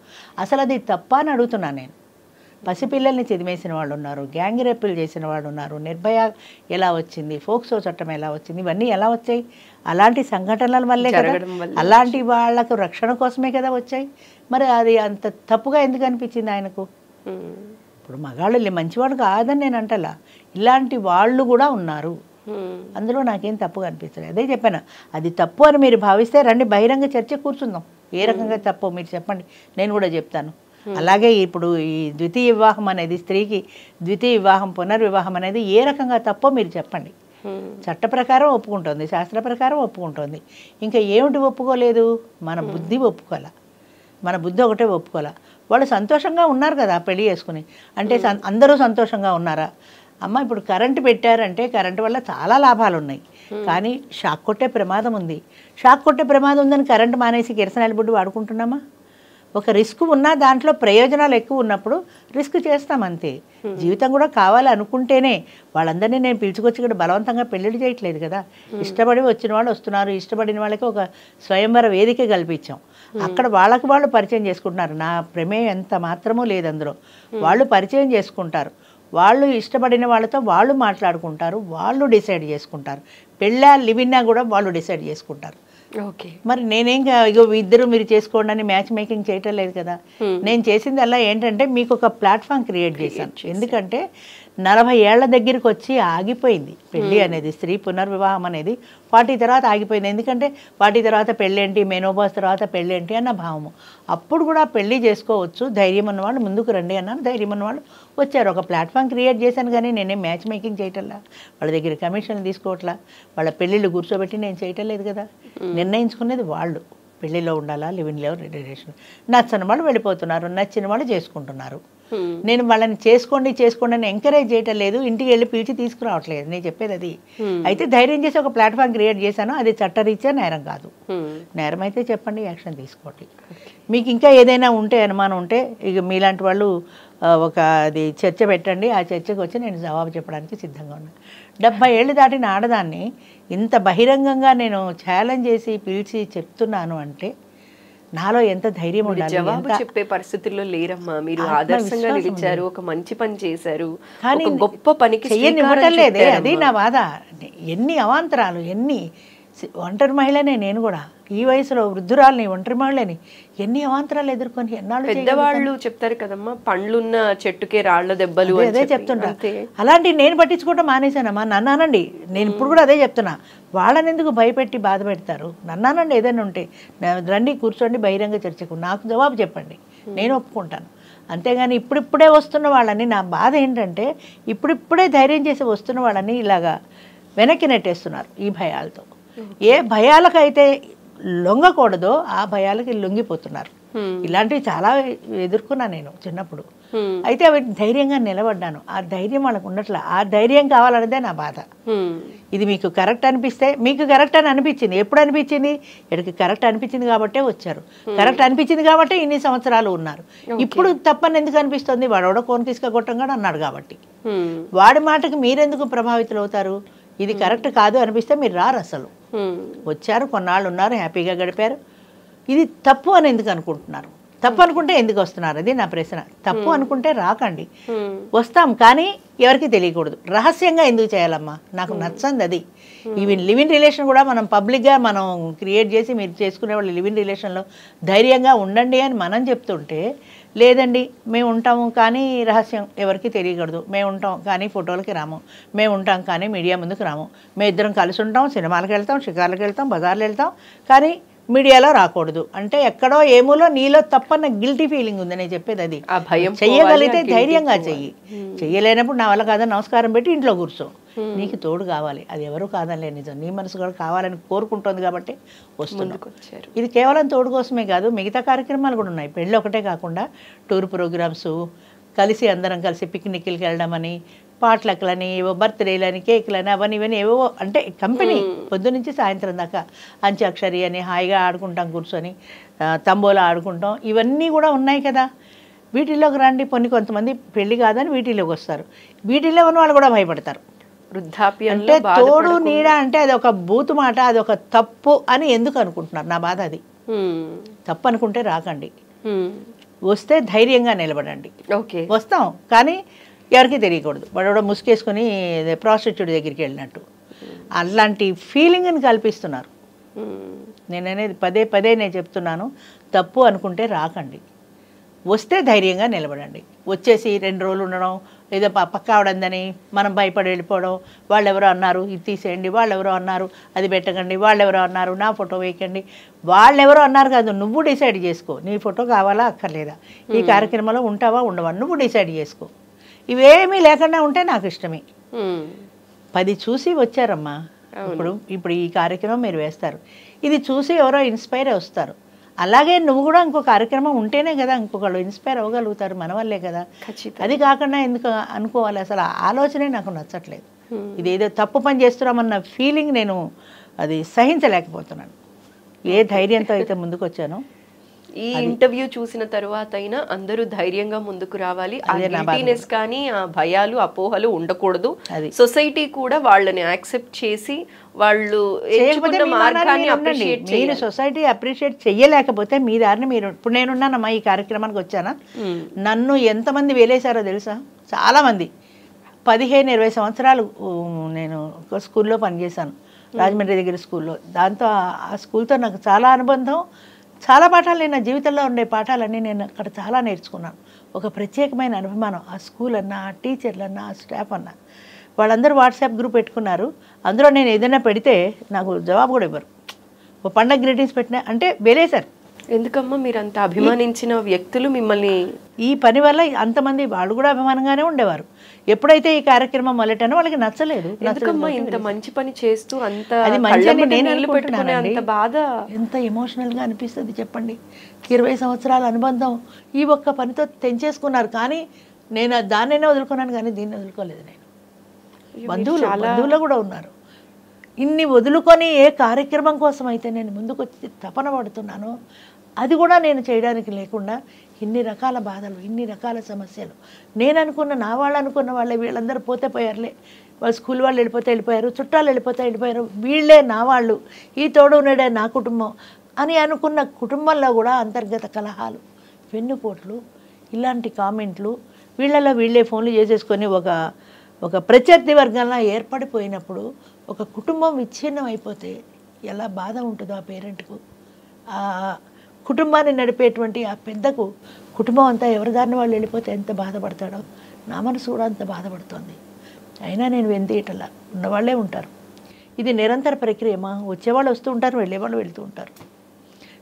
అసలు అది తప్ప అని అడుగుతున్నాను నేను. పసిపిల్లల్ని చిదిమేసిన వాళ్ళు ఉన్నారు, గ్యాంగ్ రేపులు చేసిన వాళ్ళు ఉన్నారు, నిర్భయ ఎలా వచ్చింది, ఫోక్సో చట్టం ఎలా వచ్చింది, ఇవన్నీ ఎలా వచ్చాయి? అలాంటి సంఘటనల వల్లే కదా, అలాంటి వాళ్లకు రక్షణ కోసమే కదా వచ్చాయి. మరి అది అంత తప్పుగా ఎందుకు అనిపించింది ఆయనకు? ఇప్పుడు మగాళ్ళు మంచివాడు కాదని నేను అంటలా, ఇలాంటి వాళ్ళు కూడా ఉన్నారు, అందులో నాకేం తప్పుగా అనిపిస్తుంది. అదే చెప్పాను, అది తప్పు అని మీరు భావిస్తే రండి బహిరంగ చర్చ కూర్చుందాం. ఏ రకంగా తప్పు మీరు చెప్పండి, నేను కూడా చెప్తాను. అలాగే ఇప్పుడు ఈ ద్వితీయ వివాహం అనేది, స్త్రీకి ద్వితీయ వివాహం, పునర్వివాహం అనేది ఏ రకంగా తప్పో మీరు చెప్పండి. చట్ట ప్రకారం ఒప్పుకుంటుంది, శాస్త్ర ప్రకారం ఒప్పుకుంటుంది. ఇంకా ఏమిటి ఒప్పుకోలేదు? మన బుద్ధి ఒప్పుకోలే, మన బుద్ధి ఒకటే ఒప్పుకోలే. వాళ్ళు సంతోషంగా ఉన్నారు కదా పెళ్లి చేసుకుని, అంటే అందరూ సంతోషంగా ఉన్నారా? అమ్మ ఇప్పుడు కరెంటు పెట్టారంటే కరెంటు వల్ల చాలా లాభాలు ఉన్నాయి, కానీ షాక్ కొట్టే ప్రమాదం ఉంది. షాక్ కొట్టే ప్రమాదం ఉందని కరెంటు మానేసి కిరసనాయిల బుడ్డు వాడుకుంటున్నామా? ఒక రిస్క్ ఉన్నా దాంట్లో ప్రయోజనాలు ఎక్కువ ఉన్నప్పుడు రిస్క్ చేస్తాం అంతే. జీవితం కూడా కావాలి అనుకుంటేనే, వాళ్ళందరినీ నేను పిలుచుకొచ్చి ఇక్కడ బలవంతంగా పెళ్ళిళ్ళు చేయట్లేదు కదా. ఇష్టపడి వచ్చిన వాళ్ళు వస్తున్నారు, ఇష్టపడిన వాళ్ళకి ఒక స్వయంవర వేదిక కల్పించాం, అక్కడ వాళ్ళకి వాళ్ళు పరిచయం చేసుకుంటున్నారు. నా ప్రమేయం ఎంత మాత్రమూ లేదు అందులో. వాళ్ళు పరిచయం చేసుకుంటారు, వాళ్ళు ఇష్టపడిన వాళ్ళతో వాళ్ళు మాట్లాడుకుంటారు, వాళ్ళు డిసైడ్ చేసుకుంటారు. పెళ్ళా లివిన్నా కూడా వాళ్ళు డిసైడ్ చేసుకుంటారు. ఓకే, మరి నేనేం ఇగో ఇద్దరు మీరు చేసుకోండి అని మ్యాచ్ మేకింగ్ చేయటం లేదు కదా. నేను చేసింది అలా ఏంటంటే మీకు ఒక ప్లాట్ఫామ్ క్రియేట్ చేశాను. ఎందుకంటే 40 ఏళ్ల దగ్గరికి వచ్చి ఆగిపోయింది పెళ్ళి అనేది. స్త్రీ పునర్వివాహం అనేది 40 తర్వాత ఆగిపోయింది. ఎందుకంటే 40 తర్వాత పెళ్ళేంటి, మెనోపాజ్ తర్వాత పెళ్ళేంటి అన్న భావము. అప్పుడు కూడా పెళ్ళి చేసుకోవచ్చు, ధైర్యం ఉన్నవాళ్ళు ముందుకు రండి అన్నాను. ధైర్యం ఉన్నవాళ్ళు వచ్చారు. ఒక ప్లాట్ఫామ్ క్రియేట్ చేశాను, కానీ నేనే మ్యాచ్ మేకింగ్ చేయటంలా, వాళ్ళ దగ్గర కమిషన్లు తీసుకోవట్లా, వాళ్ళ పెళ్ళిళ్ళు కూర్చోబెట్టి నేను చేయటం లేదు కదా. నిర్ణయించుకునేది వాళ్ళు, పెళ్ళిలో ఉండాలా లివింగ్లో రిలేషన్. నచ్చని వాళ్ళు వెళ్ళిపోతున్నారు, నచ్చిన వాళ్ళు చేసుకుంటున్నారు. నేను వాళ్ళని చేసుకోండి అని ఎంకరేజ్ చేయటం లేదు, ఇంటికి వెళ్ళి పిలిచి తీసుకురావట్లేదు. నేను చెప్పేది అది. అయితే ధైర్యం చేసి ఒక ప్లాట్ఫామ్ క్రియేట్ చేశాను, అది చట్టరీత్యా నేరం కాదు. నేరం అయితే చెప్పండి, యాక్షన్ తీసుకోండి. మీకు ఇంకా ఏదైనా ఉంటే, అనుమానం ఉంటే, ఇక మీలాంటి వాళ్ళు ఒక అది చర్చ పెట్టండి, ఆ చర్చకు వచ్చి నేను జవాబు చెప్పడానికి సిద్ధంగా ఉన్నాను. 70 ఏళ్ళు దాటిన ఆడదాన్ని ఇంత బహిరంగంగా నేను ఛాలెంజ్ చేసి పిలిచి చెప్తున్నాను అంటే నాలో ఎంత ధైర్యం ఉండాలి. జవాబు చెప్పే పరిస్థితుల్లో లేరమ్మా, మీరు ఆదర్శంగా నిలిచారు, ఒక మంచి పని చేశారు, కానీ గొప్ప పనికి చెయ్యనివ్వటం లేదే, అది నా బాధ. ఎన్ని అవాంతరాలు, ఎన్ని ఒంటరి మహిళనే నేను కూడా, ఈ వయసులో వృద్ధురాలని, ఒంటరి మహిళని ఎన్ని అవాంతరాలు ఎదుర్కొని ఎన్నాళ్ళు. పెద్దవాళ్ళు చెప్తారు కదమ్మా, పండ్లున్న చెట్టుకే రాళ్ల దెబ్బలు, అదే చెప్తుంటా. అలాంటి నేను పట్టించుకోవటం మానేశానమ్మా. నన్ను అనండి, నేను ఇప్పుడు కూడా అదే చెప్తున్నా. వాళ్ళని ఎందుకు భయపెట్టి బాధ పెడతారు? నన్ను అనండి, ఏదైనా ఉంటే రండి, కూర్చోండి, బహిరంగ చర్చకు, నాకు జవాబు చెప్పండి, నేను ఒప్పుకుంటాను. అంతేగాని ఇప్పుడిప్పుడే వస్తున్న వాళ్ళని, నా బాధ ఏంటంటే ఇప్పుడిప్పుడే ధైర్యం చేసి వస్తున్న వాళ్ళని ఇలాగా వెనక్కి నెట్టేస్తున్నారు ఈ భయాలతో. ఏ భయాలకైతే లొంగకూడదో ఆ భయాలకి లొంగిపోతున్నారు. ఇలాంటివి చాలా ఎదుర్కొన్నా నేను చిన్నప్పుడు. అయితే అవి ధైర్యంగా నిలబడ్డాను. ఆ ధైర్యం వాళ్ళకు ఉండట్లా. ఆ ధైర్యం కావాలన్నదే నా బాధ. ఇది మీకు కరెక్ట్ అనిపిస్తే, మీకు కరెక్ట్ అని అనిపించింది. ఎప్పుడు అనిపించింది? ఇక్కడికి కరెక్ట్ అనిపించింది కాబట్టే వచ్చారు. కరెక్ట్ అనిపించింది కాబట్టి ఇన్ని సంవత్సరాలు ఉన్నారు. ఇప్పుడు తప్పని ఎందుకు అనిపిస్తుంది? వాడెవడో కోన్ తీసుకొట్టంగా అన్నాడు కాబట్టి. వాడి మాటకి మీరెందుకు ప్రభావితులు అవుతారు? ఇది కరెక్ట్ కాదు అనిపిస్తే మీరు రారు. అసలు వచ్చారు, కొన్నాళ్ళు ఉన్నారు, హ్యాపీగా గడిపారు. ఇది తప్పు అని ఎందుకు అనుకుంటున్నారు? తప్పు అనుకుంటే ఎందుకు వస్తున్నారు? అది నా ప్రశ్న. తప్పు అనుకుంటే రాకండి, వస్తాం, కానీ ఎవరికి తెలియకూడదు. రహస్యంగా ఎందుకు చేయాలమ్మా? నాకు నచ్చంది అది. ఈవెన్ లివింగ్ రిలేషన్ కూడా మనం పబ్లిక్గా మనం క్రియేట్ చేసి, మీరు చేసుకునే వాళ్ళు లివింగ్ రిలేషన్లో ధైర్యంగా ఉండండి అని మనం చెప్తుంటే, లేదండి మేము ఉంటాము కానీ రహస్యం ఎవరికి తెలియకూడదు, మేము ఉంటాం కానీ ఫోటోలకి రాము, మేము ఉంటాం కానీ మీడియా ముందుకు రాము, మేము ఇద్దరం కలిసి ఉంటాం, సినిమాలకు వెళ్తాం, షికార్లకు వెళ్తాం, బజార్లు వెళ్తాం, కానీ మీడియాలో రాకూడదు అంటే ఎక్కడో ఏమోలో నీలో తప్పన్న గిల్టీ ఫీలింగ్ ఉంది. నేను చెప్పేది అది. చెయ్యగలిగితే ధైర్యంగా చెయ్యి, చెయ్యలేనప్పుడు నా వల్ల కాదని నమస్కారం పెట్టి ఇంట్లో కూర్చో. నీకు తోడు కావాలి, అది ఎవరు కాదనిలే, నిజం నీ మనసు కూడా కావాలని కోరుకుంటుంది కాబట్టి వస్తుంది. ఇది కేవలం తోడు కోసమే కాదు, మిగతా కార్యక్రమాలు కూడా ఉన్నాయి. పెళ్ళి ఒకటే కాకుండా టూర్ ప్రోగ్రామ్స్, కలిసి అందరం కలిసి పిక్నిక్కి వెళ్ళడం అని, పాట్లకులని, బర్త్డేలని, కేకులని, అవన్నీ ఇవన్నీ ఏవో, అంటే కంపెనీ పొద్దు నుంచి సాయంత్రం దాకా అంత్యాక్షరి అని హాయిగా ఆడుకుంటాం, కూర్చొని తంబోలా ఆడుకుంటాం, ఇవన్నీ కూడా ఉన్నాయి కదా. వీటిల్లోకి రండి. కొంతమంది పెళ్లి కాదని వీటిల్లోకి వస్తారు. వీటిల్లో ఉన్న వాళ్ళు కూడా భయపడతారు. వృద్ధాప్యం అంటే తోడు నీడ అంటే అది ఒక బూతు మాట, అది ఒక తప్పు అని ఎందుకు అనుకుంటున్నారు? నా బాధ అది. తప్పు అనుకుంటే రాకండి, వస్తే ధైర్యంగా నిలబడండి. వస్తాం కానీ ఎవరికి తెలియకూడదు. వాడు ముసుకేసుకొని ప్రాస్టిట్యూట్ దగ్గరికి వెళ్ళినట్టు అలాంటి ఫీలింగ్ని కల్పిస్తున్నారు. నేను అనేది పదే నేను చెప్తున్నాను, తప్పు అనుకుంటే రాకండి, వస్తే ధైర్యంగా నిలబడండి. వచ్చేసి 2 రోజులు ఉండడం, ఏదో పక్క ఆవిడందని మనం భయపడి వెళ్ళిపోవడం, వాళ్ళెవరో అన్నారు ఇది తీసేయండి, వాళ్ళెవరో అన్నారు అది పెట్టకండి, వాళ్ళెవరో అన్నారు నా ఫోటో వేయకండి, వాళ్ళెవరో అన్నారు కాదు, నువ్వు డిసైడ్ చేసుకో. నీ ఫోటో కావాలా అక్కర్లేదా, ఈ కార్యక్రమంలో ఉంటావా ఉండవా, నువ్వు డిసైడ్ చేసుకో. ఇవేమీ లేకుండా ఉంటే నాకు ఇష్టమే. 10 చూసి వచ్చారమ్మా. ఇప్పుడు ఈ కార్యక్రమం మీరు వేస్తారు, ఇది చూసి ఎవరో ఇన్స్పైర్ వస్తారు. అలాగే నువ్వు కూడా ఇంకో కార్యక్రమం ఉంటేనే కదా ఇంకొకళ్ళు ఇన్స్పైర్ అవ్వగలుగుతారు, మన వల్లే కదా. అది కాకుండా ఎందుకు అనుకోవాలి? అసలు ఆలోచనే నాకు నచ్చట్లేదు. ఇదేదో తప్పు పని చేస్తున్నామన్న ఫీలింగ్ నేను అది సహించలేకపోతున్నాను. ఏ ధైర్యంతో అయితే ముందుకు వచ్చానో, ఈ ఇంటర్వ్యూ చూసిన తర్వాత అయినా అందరూ ధైర్యంగా ముందుకు రావాలి. ఆ గిల్టీనెస్ కానీ ఆ భయాలు అపోహలు ఉండకూడదు. సొసైటీ కూడా వాళ్ళని యాక్సెప్ట్ చేసి వాళ్ళు మీరు సొసైటీ అప్రిషియేట్ చెయ్యలేకపోతే మీ దారిని మీరు, ఇప్పుడు నేనున్నానమ్మా ఈ కార్యక్రమానికి వచ్చానా, నన్ను ఎంతమంది వేలేశారో తెలుసా? చాలామంది. 15-20 సంవత్సరాలు నేను ఒక స్కూల్లో పనిచేశాను, రాజమండ్రి దగ్గర స్కూల్లో. దాంతో ఆ స్కూల్తో నాకు చాలా అనుబంధం. చాలా పాఠాలు నేను నా జీవితంలో ఉండే పాఠాలన్నీ నేను అక్కడ చాలా నేర్చుకున్నాను. ఒక ప్రత్యేకమైన అభిమానం ఆ స్కూల్ అన్నా, ఆ టీచర్లన్నా, ఆ స్టాఫ్ అన్నా. వాళ్ళందరూ వాట్సాప్ గ్రూప్ పెట్టుకున్నారు. అందులో నేను ఏదైనా పెడితే నాకు జవాబు కూడా ఇవ్వరు. ఓ పండగ గ్రీటింగ్స్ పెట్టినా అంటే వేలేశారు. ఎందుకమ్మా మీరు అంత అభిమానించిన వ్యక్తులు మిమ్మల్ని ఈ పని వల్ల అంతమంది వాళ్ళు కూడా అభిమానంగానే ఉండేవారు. ఎప్పుడైతే ఈ కార్యక్రమం మొదలెట్టానో వాళ్ళకి నచ్చలేదు. ఎందుకమ్మా ఇంత మంచి పని చేస్తూ అంత అది మంచి అని నేను నీళ్లు పెట్టుకునే అంత బాధ ఎంత ఎమోషనల్గా అనిపిస్తుంది చెప్పండి. 20 సంవత్సరాల అనుబంధం ఈ ఒక్క పనితో తెంచేసుకున్నారు. కానీ నేను దాన్నైనా వదులుకున్నాను, కానీ దీన్ని వదులుకోలేదు నేను. బంధువులు కూడా ఉన్నారు. ఇన్ని వదులుకొని ఏ కార్యక్రమం కోసం అయితే నేను ముందుకు వచ్చి తపన పడుతున్నానో అది కూడా నేను చేయడానికి లేకుండా ఇన్ని రకాల బాధలు, ఇన్ని రకాల సమస్యలు. నేను అనుకున్న నా వాళ్ళు అనుకున్న వాళ్ళే వీళ్ళందరూ పోతే పోయారులే, వాళ్ళు స్కూల్ వాళ్ళు వెళ్ళిపోయారు, చుట్టాలు వెళ్ళిపోయారు, వీళ్ళే నా వాళ్ళు, ఈ తోడు ఉన్నాడే నా కుటుంబం అని అనుకున్న కుటుంబంలో కూడా అంతర్గత కలహాలు, వెన్నుపోట్లు, ఇలాంటి కామెంట్లు, వీళ్ళలో వీళ్ళే ఫోన్లు చేసేసుకొని ఒక ప్రత్యర్థి వర్గంలో ఏర్పడిపోయినప్పుడు ఒక కుటుంబం విచ్ఛిన్నం అయిపోతే ఎలా బాధ ఉంటుందో ఆ పేరెంట్కు, ఆ కుటుంబాన్ని నడిపేటువంటి ఆ పెద్దకు కుటుంబం అంతా ఎవరి దారిని వాళ్ళు వెళ్ళిపోతే ఎంత బాధపడతాడో నా మనసు కూడా అంత బాధపడుతుంది. అయినా నేను వెంతీయటలా ఉన్నవాళ్ళే ఉంటారు. ఇది నిరంతర ప్రక్రియమా. వచ్చేవాళ్ళు వస్తూ ఉంటారు, వెళ్ళేవాళ్ళు వెళ్తూ ఉంటారు.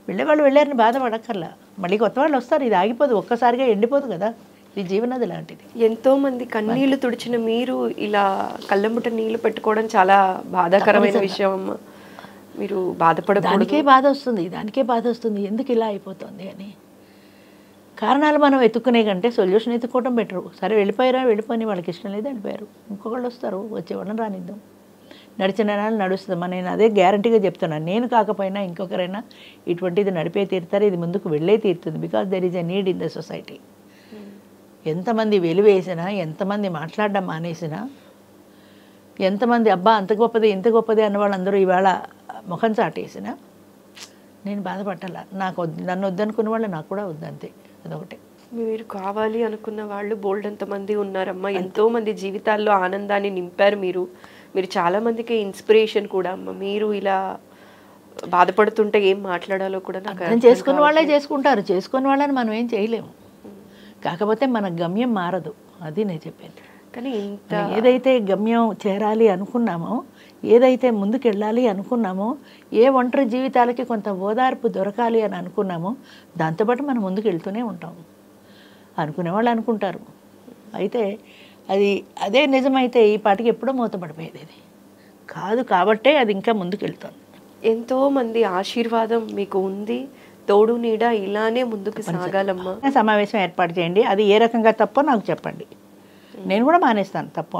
వెళ్ళేవాళ్ళు వెళ్ళారని బాధపడక్కర్లా, మళ్ళీ కొత్త వాళ్ళు వస్తారు. ఇది ఆగిపోదు, ఒక్కసారిగా ఎండిపోదు కదా. ఇది జీవనది లాంటిది. ఎంతో మంది కన్నీళ్లు తుడిచిన మీరు ఇలా కళ్ళంబుట నీళ్లు పెట్టుకోవడం చాలా బాధాకరమైన విషయం అమ్మ. మీరు బాధపడకూడదు. దానికే బాధ వస్తుంది ఎందుకు ఇలా అయిపోతుంది అని. కారణాలు మనం ఎత్తుకునే కంటే సొల్యూషన్ ఎత్తుకోవడం బెటరు. సరే వెళ్ళిపోని వాళ్ళకి ఇష్టం లేదు, వెళ్ళిపోయారు. ఇంకొకళ్ళు వస్తారు, వచ్చేవాళ్ళని రానిద్దాం. నడిచిన నాళ్ళు నడుస్తుందమ్మా. నేను అదే గ్యారంటీగా చెప్తున్నాను. నేను కాకపోయినా ఇంకొకరైనా ఇటువంటిది నడిపే తీరుతారు, ఇది ముందుకు వెళ్ళే తీరుతుంది. Because there is a need in the society. ఎంతమంది వెలువేసినా, ఎంతమంది మాట్లాడడం మానేసినా, ఎంతమంది అబ్బా అంత గొప్పది ఇంత గొప్పది అన్న వాళ్ళందరూ ఇవాళ ముఖం చాటేసినా నేను బాధపట్టాల. నన్ను వద్దనుకున్న వాళ్ళు నాకు కూడా వద్దంతే. అదొకటే. మీరు కావాలి అనుకున్న వాళ్ళు బోల్డ్ అంతమంది ఉన్నారమ్మా. ఎంతో మంది జీవితాల్లో ఆనందాన్ని నింపారు మీరు చాలా మందికి ఇన్స్పిరేషన్ కూడా అమ్మ. మీరు ఇలా బాధపడుతుంటే ఏం మాట్లాడాలో కూడా నాకు చేసుకున్న వాళ్ళే చేసుకుంటారు. చేసుకున్న వాళ్ళని మనం ఏం చేయలేము. కాకపోతే మన గమ్యం మారదు, అది నేను చెప్పాను. కానీ ఏదైతే గమ్యం చేరాలి అనుకున్నామో, ఏదైతే ముందుకు వెళ్ళాలి అనుకున్నామో, ఏ ఒంటరి జీవితాలకి కొంత ఓదార్పు దొరకాలి అని అనుకున్నామో దాంతోపాటు మనం ముందుకు వెళ్తూనే ఉంటాము. అనుకునేవాళ్ళు అనుకుంటారు. అయితే అదే నిజమైతే ఈ పాటికి ఎప్పుడో మూతపడిపోయేది. అది కాదు కాబట్టే అది ఇంకా ముందుకు వెళ్తుంది. ఎంతో మంది ఆశీర్వాదం మీకు ఉంది, తోడు నీడ ఇలానే ముందుకు సాగాలమ్మా. సమావేశం ఏర్పాటు చేయండి. అది ఏ రకంగా తప్పో నాకు చెప్పండి, నేను కూడా మానేస్తాను. తప్పు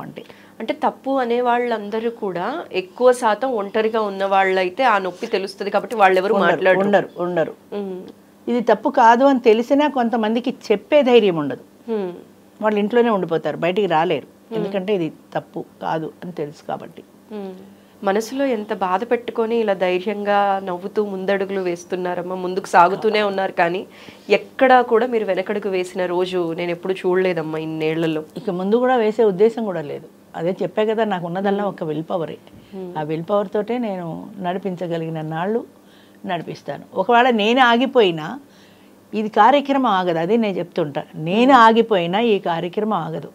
అంటే తప్పు అనే వాళ్ళందరూ కూడా ఎక్కువ శాతం ఒంటరిగా ఉన్న వాళ్ళైతే ఆ నొప్పి తెలుస్తుంది కాబట్టి వాళ్ళు ఎవరు ఉండరు. ఇది తప్పు కాదు అని తెలిసినా కొంతమందికి చెప్పే ధైర్యం ఉండదు. వాళ్ళు ఇంట్లోనే ఉండిపోతారు, బయటికి రాలేరు. ఎందుకంటే ఇది తప్పు కాదు అని తెలుసు కాబట్టి. మనసులో ఎంత బాధ పెట్టుకొని ఇలా ధైర్యంగా నవ్వుతూ ముందడుగులు వేస్తున్నారమ్మా, ముందుకు సాగుతూనే ఉన్నారు. కానీ ఎక్కడా కూడా మీరు వెనకడుగు వేసిన రోజు నేను ఎప్పుడు చూడలేదమ్మా ఇన్నేళ్లలో. ఇక ముందు కూడా వేసే ఉద్దేశం కూడా లేదు. అదే చెప్పే కదా, నాకు ఉన్నదల్లా ఒక విల్ పవరే. ఆ విల్ పవర్ తోటే నేను నడిపించగలిగిన నాళ్ళు నడిపిస్తాను. ఒకవేళ నేను ఆగిపోయినా ఇది కార్యక్రమం ఆగదు. అది నేను చెప్తుంటా. నేను ఆగిపోయినా ఈ కార్యక్రమం ఆగదు.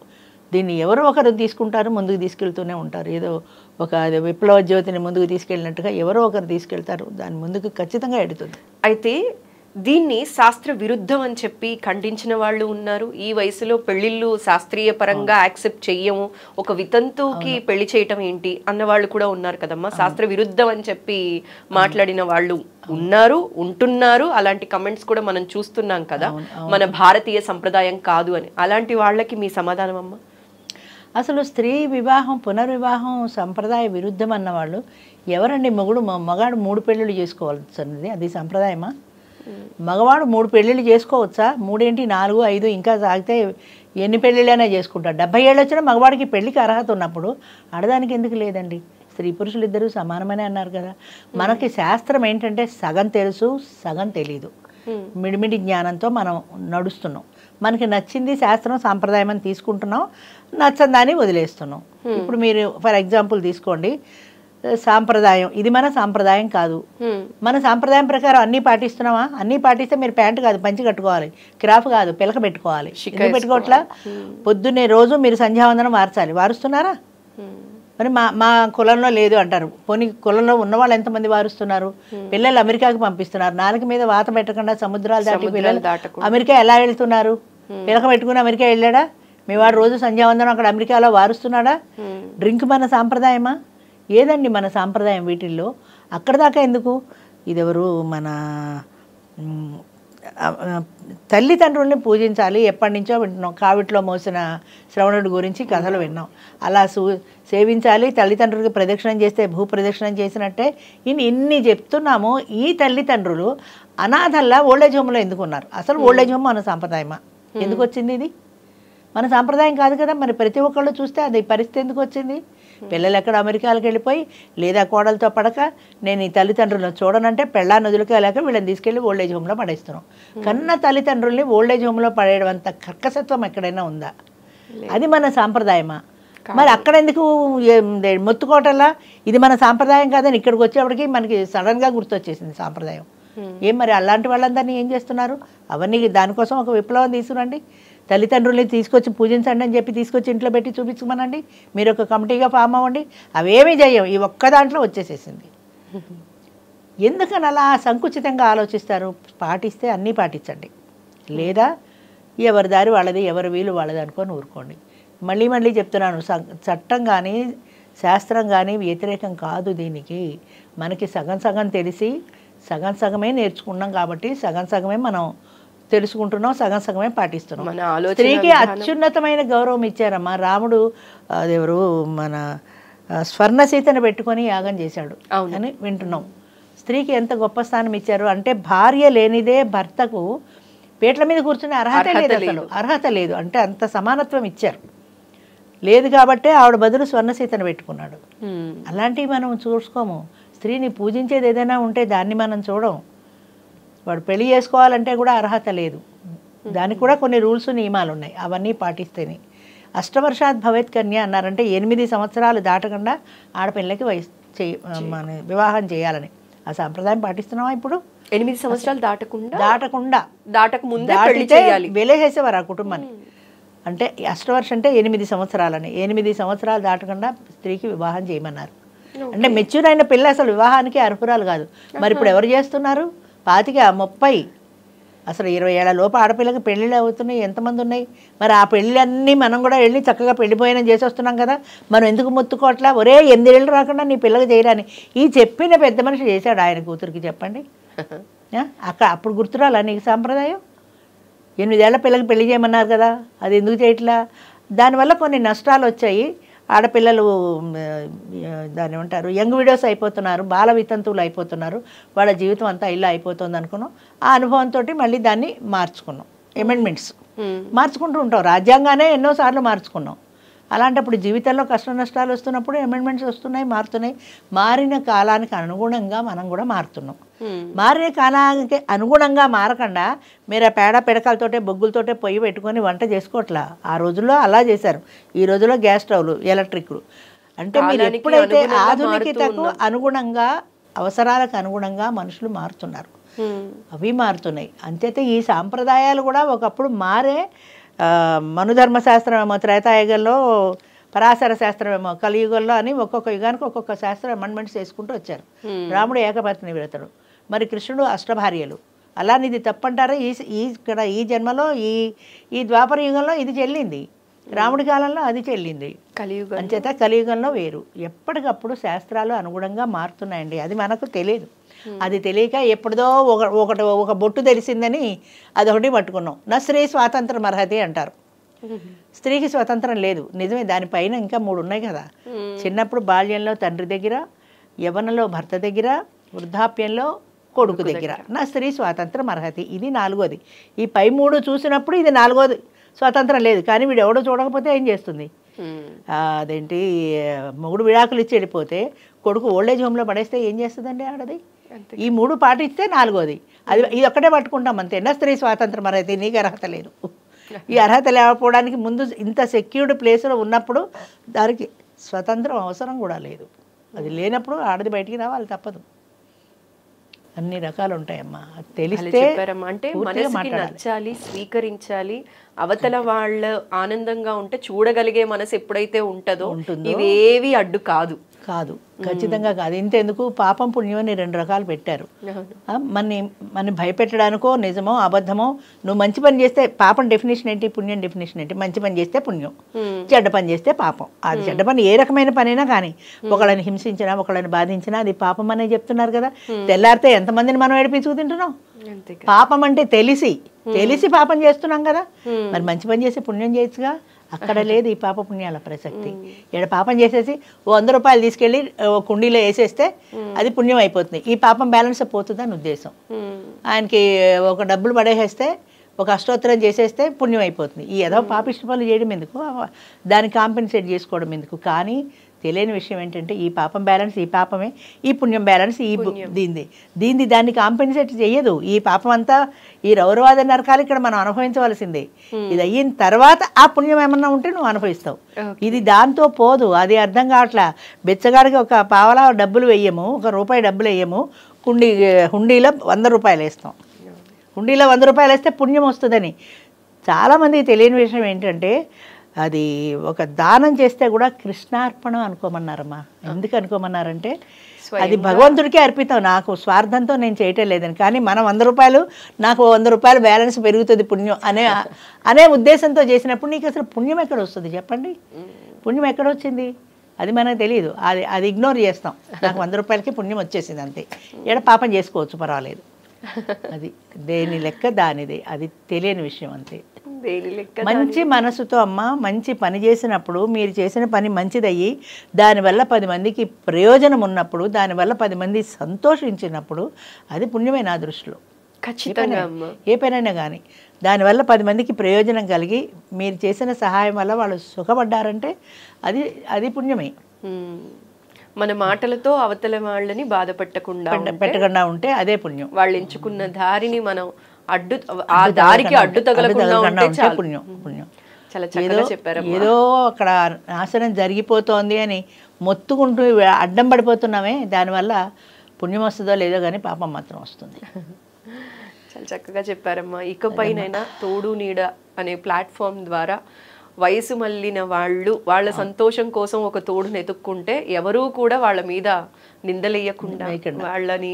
దీన్ని ఎవరో ఒకరు తీసుకుంటారు, ముందుకు తీసుకెళ్తూనే ఉంటారు. ఏదో ఒక విప్లవ జ్యోతిని ముందుకు తీసుకెళ్ళినట్టుగా ఎవరో ఒకరు తీసుకెళ్తారు, దాని ముందుకు ఖచ్చితంగా ఎడుతుంది. అయితే దీన్ని శాస్త్ర విరుద్ధం అని చెప్పి ఖండించిన వాళ్ళు ఉన్నారు. ఈ వయసులో పెళ్లిళ్ళు శాస్త్రీయ పరంగా యాక్సెప్ట్ చెయ్యము, ఒక వితంతువుకి పెళ్లి చేయటం ఏంటి అన్న వాళ్ళు కూడా ఉన్నారు కదమ్మా. శాస్త్ర విరుద్ధం అని చెప్పి మాట్లాడిన వాళ్ళు ఉంటున్నారు. అలాంటి కమెంట్స్ కూడా మనం చూస్తున్నాం కదా, మన భారతీయ సంప్రదాయం కాదు అని. అలాంటి వాళ్ళకి మీ సమాధానం అమ్మా? అసలు స్త్రీ వివాహం, పునర్వివాహం సంప్రదాయ విరుద్ధం అన్నవాళ్ళు ఎవరండి? మగాడు 3 పెళ్ళిళ్ళు చేసుకోవాల్సి అన్నది అది సంప్రదాయమా? మగవాడు 3 పెళ్ళిళ్ళు చేసుకోవచ్చా? 3 ఏంటి 4, 5 ఇంకా సాగితే ఎన్ని పెళ్ళిళ్ళైనా చేసుకుంటారు. 70 ఏళ్ళు వచ్చినా మగవాడికి పెళ్ళికి అర్హత ఉన్నప్పుడు ఆడదానికి ఎందుకు లేదండి? స్త్రీ పురుషులు ఇద్దరు సమానమనే అన్నారు కదా. మనకి శాస్త్రం ఏంటంటే సగం తెలుసు, సగం తెలీదు. మిడిమిడి జ్ఞానంతో మనం నడుస్తున్నాం. మనకి నచ్చింది శాస్త్రం సాంప్రదాయం అని తీసుకుంటున్నాం, నచ్చని దాన్ని వదిలేస్తున్నాం. ఇప్పుడు మీరు ఫర్ ఎగ్జాంపుల్ తీసుకోండి, సాంప్రదాయం, ఇది మన సాంప్రదాయం కాదు. మన సాంప్రదాయం ప్రకారం అన్నీ పాటిస్తున్నామా? అన్నీ పాటిస్తే మీరు ప్యాంటు కాదు పంచి కట్టుకోవాలి, క్రాఫ్ కాదు పిలక పెట్టుకోవాలి. ఎందుకు పెట్టుకోవట్లా? పొద్దున్నే రోజు మీరు సంధ్యావందనం మార్చాలి. వారుస్తున్నారా? మరి మా కులంలో లేదు అంటారు. పోనీ కులంలో ఉన్న వాళ్ళు ఎంతమంది వారుస్తున్నారు? పిల్లలు అమెరికాకి పంపిస్తున్నారు. నాలుగు మీద వాత పెట్టకుండా సముద్రాలు దాటి పిల్లలు అమెరికా ఎలా వెళ్తున్నారు? పిలక పెట్టుకుని అమెరికా వెళ్ళాడా? మీ వాడు రోజు సంధ్యావందనం అక్కడ అమెరికాలో వారుస్తున్నాడా? డ్రింక్ మన సాంప్రదాయమా? ఏదండి మన సాంప్రదాయం వీటిల్లో? అక్కడ దాకా ఎందుకు? ఇదెవరు మన తల్లిదండ్రుల్ని పూజించాలి ఎప్పటి నుంచో వింటున్నాం. కావిట్లో మోసిన శ్రవణుడి గురించి కథలు విన్నాం. అలా సేవించాలి, తల్లిదండ్రులకి ప్రదక్షిణం చేస్తే భూ ప్రదక్షిణం చేసినట్టే ఇన్ని చెప్తున్నాము. ఈ తల్లిదండ్రులు అనాథల్లా ఓల్డేజ్ హోమ్లో ఎందుకు ఉన్నారు? అసలు ఓల్డేజ్ హోమ్ మన సాంప్రదాయమా? ఎందుకు వచ్చింది? ఇది మన సాంప్రదాయం కాదు కదా. మరి ప్రతి ఒక్కళ్ళు చూస్తే అది పరిస్థితి ఎందుకు వచ్చింది? పిల్లలు ఎక్కడ అమెరికాలకు వెళ్ళిపోయి లేదా కోడలతో పడక నేను ఈ తల్లిదండ్రులను చూడనంటే పెళ్ళా నదులకి వెళ్ళాక వీళ్ళని తీసుకెళ్ళి ఓల్డేజ్ హోమ్లో పడేస్తున్నాం. కన్న తల్లిదండ్రుల్ని ఓల్డేజ్ హోమ్లో పడేయడం అంత కర్కసత్వం ఎక్కడైనా ఉందా? అది మన సాంప్రదాయమా? మరి అక్కడ ఎందుకు మొత్తుకోవటంలా ఇది మన సాంప్రదాయం కాదని ఇక్కడికి వచ్చేప్పటికి మనకి సడన్గా గుర్తొచ్చేసింది సాంప్రదాయం. ఏం మరి అలాంటి వాళ్ళందరినీ ఏం చేస్తున్నారు? అవన్నీ దానికోసం ఒక విప్లవం తీసుకురండి. తల్లిదండ్రుల్ని తీసుకొచ్చి పూజించండి అని చెప్పి తీసుకొచ్చి ఇంట్లో పెట్టి చూపించమనండి. మీరు ఒక కమిటీగా ఫామ్ అవ్వండి. అవేమీ చెయ్యం. ఈ ఒక్క దాంట్లో వచ్చేసేసింది. ఎందుకని అలా సంకుచితంగా ఆలోచిస్తారు? పాటిస్తే అన్నీ పాటించండి, లేదా ఎవరి దారి వాళ్ళది, ఎవరి వీలు వాళ్ళది అనుకొని ఊరుకోండి. మళ్ళీ చెప్తున్నాను, చట్టం కానీ శాస్త్రం కానీ వ్యతిరేకం కాదు దీనికి. మనకి సగం తెలిసి సగమే నేర్చుకున్నాం కాబట్టి సగమే మనం తెలుసుకుంటున్నాం, సగమే పాటిస్తున్నాం. స్త్రీకి అత్యున్నతమైన గౌరవం ఇచ్చారమ్మా. రాముడు అదెవరు మన స్వర్ణసీతను పెట్టుకొని యాగం చేశాడు అని వింటున్నాం. స్త్రీకి ఎంత గొప్ప స్థానం ఇచ్చారు అంటే, భార్య లేనిదే భర్తకు పీటల మీద కూర్చునే అర్హత లేదు, అసలు అర్హత లేదు. అంటే అంత సమానత్వం ఇచ్చారు. లేదు కాబట్టే ఆవిడ బదులు స్వర్ణసీతను పెట్టుకున్నాడు. అలాంటివి మనం చూసుకోము. స్త్రీని పూజించేది ఏదైనా ఉంటే దాన్ని మనం చూడం. వాడు పెళ్లి చేసుకోవాలంటే కూడా అర్హత లేదు, దానికి కూడా కొన్ని రూల్స్ నియమాలు ఉన్నాయి. అవన్నీ పాటిస్తేనే. అష్టవర్షాత్ భవేత్ కన్య అన్నారంటే 8 సంవత్సరాలు దాటకుండా ఆడపిల్లకి మన వివాహం చేయాలని. ఆ సాంప్రదాయం పాటిస్తున్నావా ఇప్పుడు? 8 సంవత్సరాలు దాటకముందే వెలేసేవారు ఆ కుటుంబాన్ని. అంటే అష్టవర్షం అంటే 8 సంవత్సరాలని. 8 సంవత్సరాలు దాటకుండా స్త్రీకి వివాహం చేయమన్నారు. అంటే మెచ్యూర్ అయిన పిల్ల అసలు వివాహానికి అర్హురాలు కాదు. మరి ఇప్పుడు ఎవరు చేస్తున్నారు? 25, 30, అసలు 20 ఏళ్ల లోపు ఆడపిల్లకి పెళ్ళిళ్ళు అవుతున్నాయి. ఎంతమంది ఉన్నాయి? మరి ఆ పెళ్ళన్నీ మనం కూడా వెళ్ళి చక్కగా పెళ్ళిపోయిన చేసి వస్తున్నాం కదా. మనం ఎందుకు మొత్తుకోవట్లా? ఒరే 8 ఏళ్ళు రాకుండా నీ పిల్లకి చేయరాని ఈ చెప్పిన పెద్ద మనిషి చేశాడు ఆయన కూతురికి. చెప్పండి, అప్పుడు గుర్తురాలా నీకు సాంప్రదాయం? 8 ఏళ్ల పిల్లకి పెళ్లి చేయమన్నారు కదా, అది ఎందుకు చేయట్లా? దానివల్ల కొన్ని నష్టాలు వచ్చాయి. ఆడపిల్లలు దాన్ని ఏమంటారు, యంగ్ విడోస్ అయిపోతున్నారు, బాల వితంతువులు అయిపోతున్నారు. వాళ్ళ జీవితం అంతా ఇలా అయిపోతుంది అనుకున్నాం. ఆ అనుభవంతో మళ్ళీ దాన్ని మార్చుకున్నాం. అమెండ్మెంట్స్ మార్చుకుంటూ ఉంటాం. రాజ్యాంగానే ఎన్నోసార్లు మార్చుకున్నాం. అలాంటప్పుడు జీవితంలో కష్ట నష్టాలు వస్తున్నప్పుడు అమెండ్మెంట్స్ వస్తున్నాయి, మారుతున్నాయి. మారిన కాలానికి అనుగుణంగా మనం కూడా మారుతున్నాం. మారిన కాలానికి అనుగుణంగా మారకుండా మీరు ఆ పేడ పిడకలతోటే బొగ్గులతోటే పొయ్యి పెట్టుకొని వంట చేసుకోవట్లా. ఆ రోజుల్లో అలా చేశారు. ఈ రోజుల్లో గ్యాస్ స్టవ్లు, ఎలక్ట్రిక్లు. అంటే మీరు ఎప్పుడైతే ఆధునికతకు అనుగుణంగా, అవసరాలకు అనుగుణంగా మనుషులు మారుతున్నారు, అవి మారుతున్నాయి. అంతేతే ఈ సాంప్రదాయాలు కూడా ఒకప్పుడు మారే. మనుధర్మశాస్త్రం ఏమో త్రేతాయుగంలో, పరాశర శాస్త్రం ఏమో కలియుగంలో అని ఒక్కొక్క యుగానికి ఒక్కొక్క శాస్త్రం అమెండ్మెంట్స్ చేసుకుంటూ వచ్చారు. రాముడు ఏకపత్ని వ్రతుడు, మరి కృష్ణుడు అష్టభార్యలు. అలానే ఇది తప్పంటారా? ఇక్కడ ఈ జన్మలో ఈ ద్వాపర యుగంలో ఇది చెల్లింది, రాముడి కాలంలో అది చెల్లింది. కలియుగం అంచేత కలియుగంలో వేరు. ఎప్పటికప్పుడు శాస్త్రాలు అనుగుణంగా మారుతున్నాయండి. అది మనకు తెలియదు. అది తెలియక ఎప్పుడుదో ఒక బొట్టు తెలిసిందని అదొకటి పట్టుకున్నాం. నా స్త్రీ స్వాతంత్రం అర్హతి అంటారు. స్త్రీకి స్వతంత్రం లేదు, నిజమే. దానిపైన ఇంకా 3 ఉన్నాయి కదా. చిన్నప్పుడు బాల్యంలో తండ్రి దగ్గర, యవ్వనంలో భర్త దగ్గర, వృద్ధాప్యంలో కొడుకు దగ్గర నా స్త్రీ స్వాతంత్రం అర్హతి. ఇది 4వది. ఈ పై 3 చూసినప్పుడు ఇది 4వది. స్వాతంత్రం లేదు. కానీ వీడు ఎవడో చూడకపోతే ఏం చేస్తుంది? అదేంటి, మొగుడు విడాకులు ఇచ్చి వెళ్ళిపోతే కొడుకు ఓల్డేజ్ హోమ్లో పడేస్తే ఏం చేస్తుందండి ఆడది? ఈ 3 పాటిస్తే 4వది. అది ఇది ఒక్కటే పట్టుకుంటాం అంతే. నా స్త్రీ స్వాతంత్రం అర్హత, నీకు అర్హత లేదు. ఈ అర్హత లేకపోవడానికి ముందు ఇంత సెక్యూర్డ్ ప్లేస్లో ఉన్నప్పుడు దానికి స్వతంత్రం అవసరం కూడా లేదు. అది లేనప్పుడు ఆడది బయటికి రావాలి, తప్పదు. అన్ని రకాలు ఉంటాయమ్మా. అది అలా తెలిస్తే చెప్పారమ్మా. అంటే మనసుకి నచ్చాలి, స్వీకరించాలి, అవతల వాళ్ళ ఆనందంగా ఉంటే చూడగలిగే మనసు ఎప్పుడైతే ఉంటుందో ఇవేవి అడ్డు కాదు. కాదు, ఖచ్చితంగా కాదు. ఇంతెందుకు, పాపం పుణ్యం అని 2 రకాలు పెట్టారు. మన భయపెట్టడానికో నిజమో అబద్ధమో, నువ్వు మంచి పని చేస్తే పాపం డెఫినేషన్ ఏంటి, పుణ్యం డెఫినేషన్ ఏంటి? మంచి పని చేస్తే పుణ్యం, చెడ్డ పని చేస్తే పాపం. అది చెడ్డ పని ఏ రకమైన పనైనా కానీ, ఒకళ్ళని హింసించినా ఒకళ్ళని బాధించినా అది పాపం అనే చెప్తున్నారు కదా. తెల్లారితే ఎంతమందిని మనం ఏడిపించుకు తింటున్నాం? పాపం అంటే తెలిసి పాపం చేస్తున్నాం కదా. మరి మంచి పని చేసి పుణ్యం చేయొచ్చుగా. అక్కడ లేదు ఈ పాప పుణ్యాల ప్రసక్తి. ఇక్కడ పాపం చేసేసి 100 రూపాయలు తీసుకెళ్ళి కుండీలో వేసేస్తే అది పుణ్యం అయిపోతుంది. ఈ పాపం బ్యాలెన్స్ పోతుందని ఉద్దేశం. ఆయనకి ఒక డబ్బులు పడేసేస్తే, ఒక అష్టోత్తరం చేసేస్తే పుణ్యం అయిపోతుంది. ఈ ఏదో పాపిష్టి పనులు చేయడం ఎందుకు, దాన్ని కాంపెన్సేట్ చేసుకోవడం ఎందుకు? కానీ తెలియని విషయం ఏంటంటే ఈ పాపం బ్యాలెన్స్ ఈ పాపమే, ఈ పుణ్యం బ్యాలెన్స్ ఈ దీన్ని దాన్ని కాంపెన్సేట్ చేయదు. ఈ పాపం అంతా ఈ రౌరవాద నరకాలు ఇక్కడ మనం అనుభవించవలసిందే. ఇది అయిన తర్వాత ఆ పుణ్యం ఏమన్నా ఉంటే నువ్వు అనుభవిస్తావు. ఇది దాంతో పోదు. అది అర్థం కావట్లా. బెచ్చగాడికి ఒక పావలా డబ్బులు వెయ్యము, 1 రూపాయి డబ్బులు వేయము, హుండీలో 100 రూపాయలు వేస్తాం. హుండీలో 100 రూపాయలు వేస్తే పుణ్యం వస్తుందని. చాలామందికి తెలియని విషయం ఏంటంటే అది ఒక దానం చేస్తే కూడా కృష్ణార్పణం అనుకోమన్నారమ్మా. ఎందుకు అనుకోమన్నారంటే అది భగవంతుడికే అర్పితం, నాకు స్వార్థంతో నేను చేయటం లేదని. కానీ మనం 100 రూపాయలు, నాకు 100 రూపాయలు బ్యాలెన్స్ పెరుగుతుంది పుణ్యం అనే ఉద్దేశంతో చేసినప్పుడు నీకు అసలు పుణ్యం ఎక్కడ వస్తుంది చెప్పండి? పుణ్యం ఎక్కడ వచ్చింది అది మనకు తెలియదు. అది ఇగ్నోర్ చేస్తాం. నాకు 100 రూపాయలకి పుణ్యం వచ్చేసింది అంతే. ఏడ పాపం చేసుకోవచ్చు, పర్వాలేదు. అది దేని లెక్క దానిదే. అది తెలియని విషయం అంతే. మంచి మనసుతో అమ్మ మంచి పని చేసినప్పుడు, మీరు చేసిన పని మంచిదయ్యి దానివల్ల 10 మందికి ప్రయోజనం ఉన్నప్పుడు, దానివల్ల 10 మంది సంతోషించినప్పుడు అది పుణ్యమే నా దృష్టిలో. ఖచ్చితంగా ఏ పనైనా కానీ దానివల్ల 10 మందికి ప్రయోజనం కలిగి మీరు చేసిన సహాయం వల్ల వాళ్ళు సుఖపడ్డారంటే అది పుణ్యమే. మన మాటలతో అవతల వాళ్ళని బాధ పెట్టకుండా ఉంటే అదే పుణ్యం. వాళ్ళు ఎంచుకున్న దారిని మనం ఆ దారికి అడ్డు తగలకుండా ఉంటే చాలు. పుణ్యం. చాలా చక్కగా చెప్పారు. ఏదో అక్కడ నాశనం జరిగిపోతోంది అని మొత్తుకుంటూ అడ్డం పడిపోతున్నామే, దానివల్ల పుణ్యం వస్తుందో లేదో కానీ పాపం మాత్రం వస్తుంది. చాలా చక్కగా చెప్పారమ్మా. ఇకపైనైనా తోడు నీడ అనే ప్లాట్ఫామ్ ద్వారా వయసు మళ్ళిన వాళ్ళ సంతోషం కోసం ఒక తోడును ఎత్తుక్కుంటే ఎవరూ కూడా వాళ్ళ మీద నిందలేయకుండా వాళ్ళని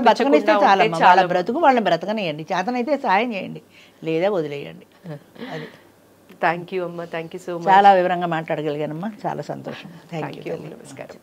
బతకనిస్తే వాళ్ళ బ్రతుకు వాళ్ళని బ్రతకనియండి. చేతనైతే సాయం చేయండి, లేదా వదిలేయండి. అది. థ్యాంక్ యూ అమ్మా. Thank you so much. చాలా వివరంగా మాట్లాడగలిగానమ్మా. చాలా సంతోషం. Thank you. నమస్కారం.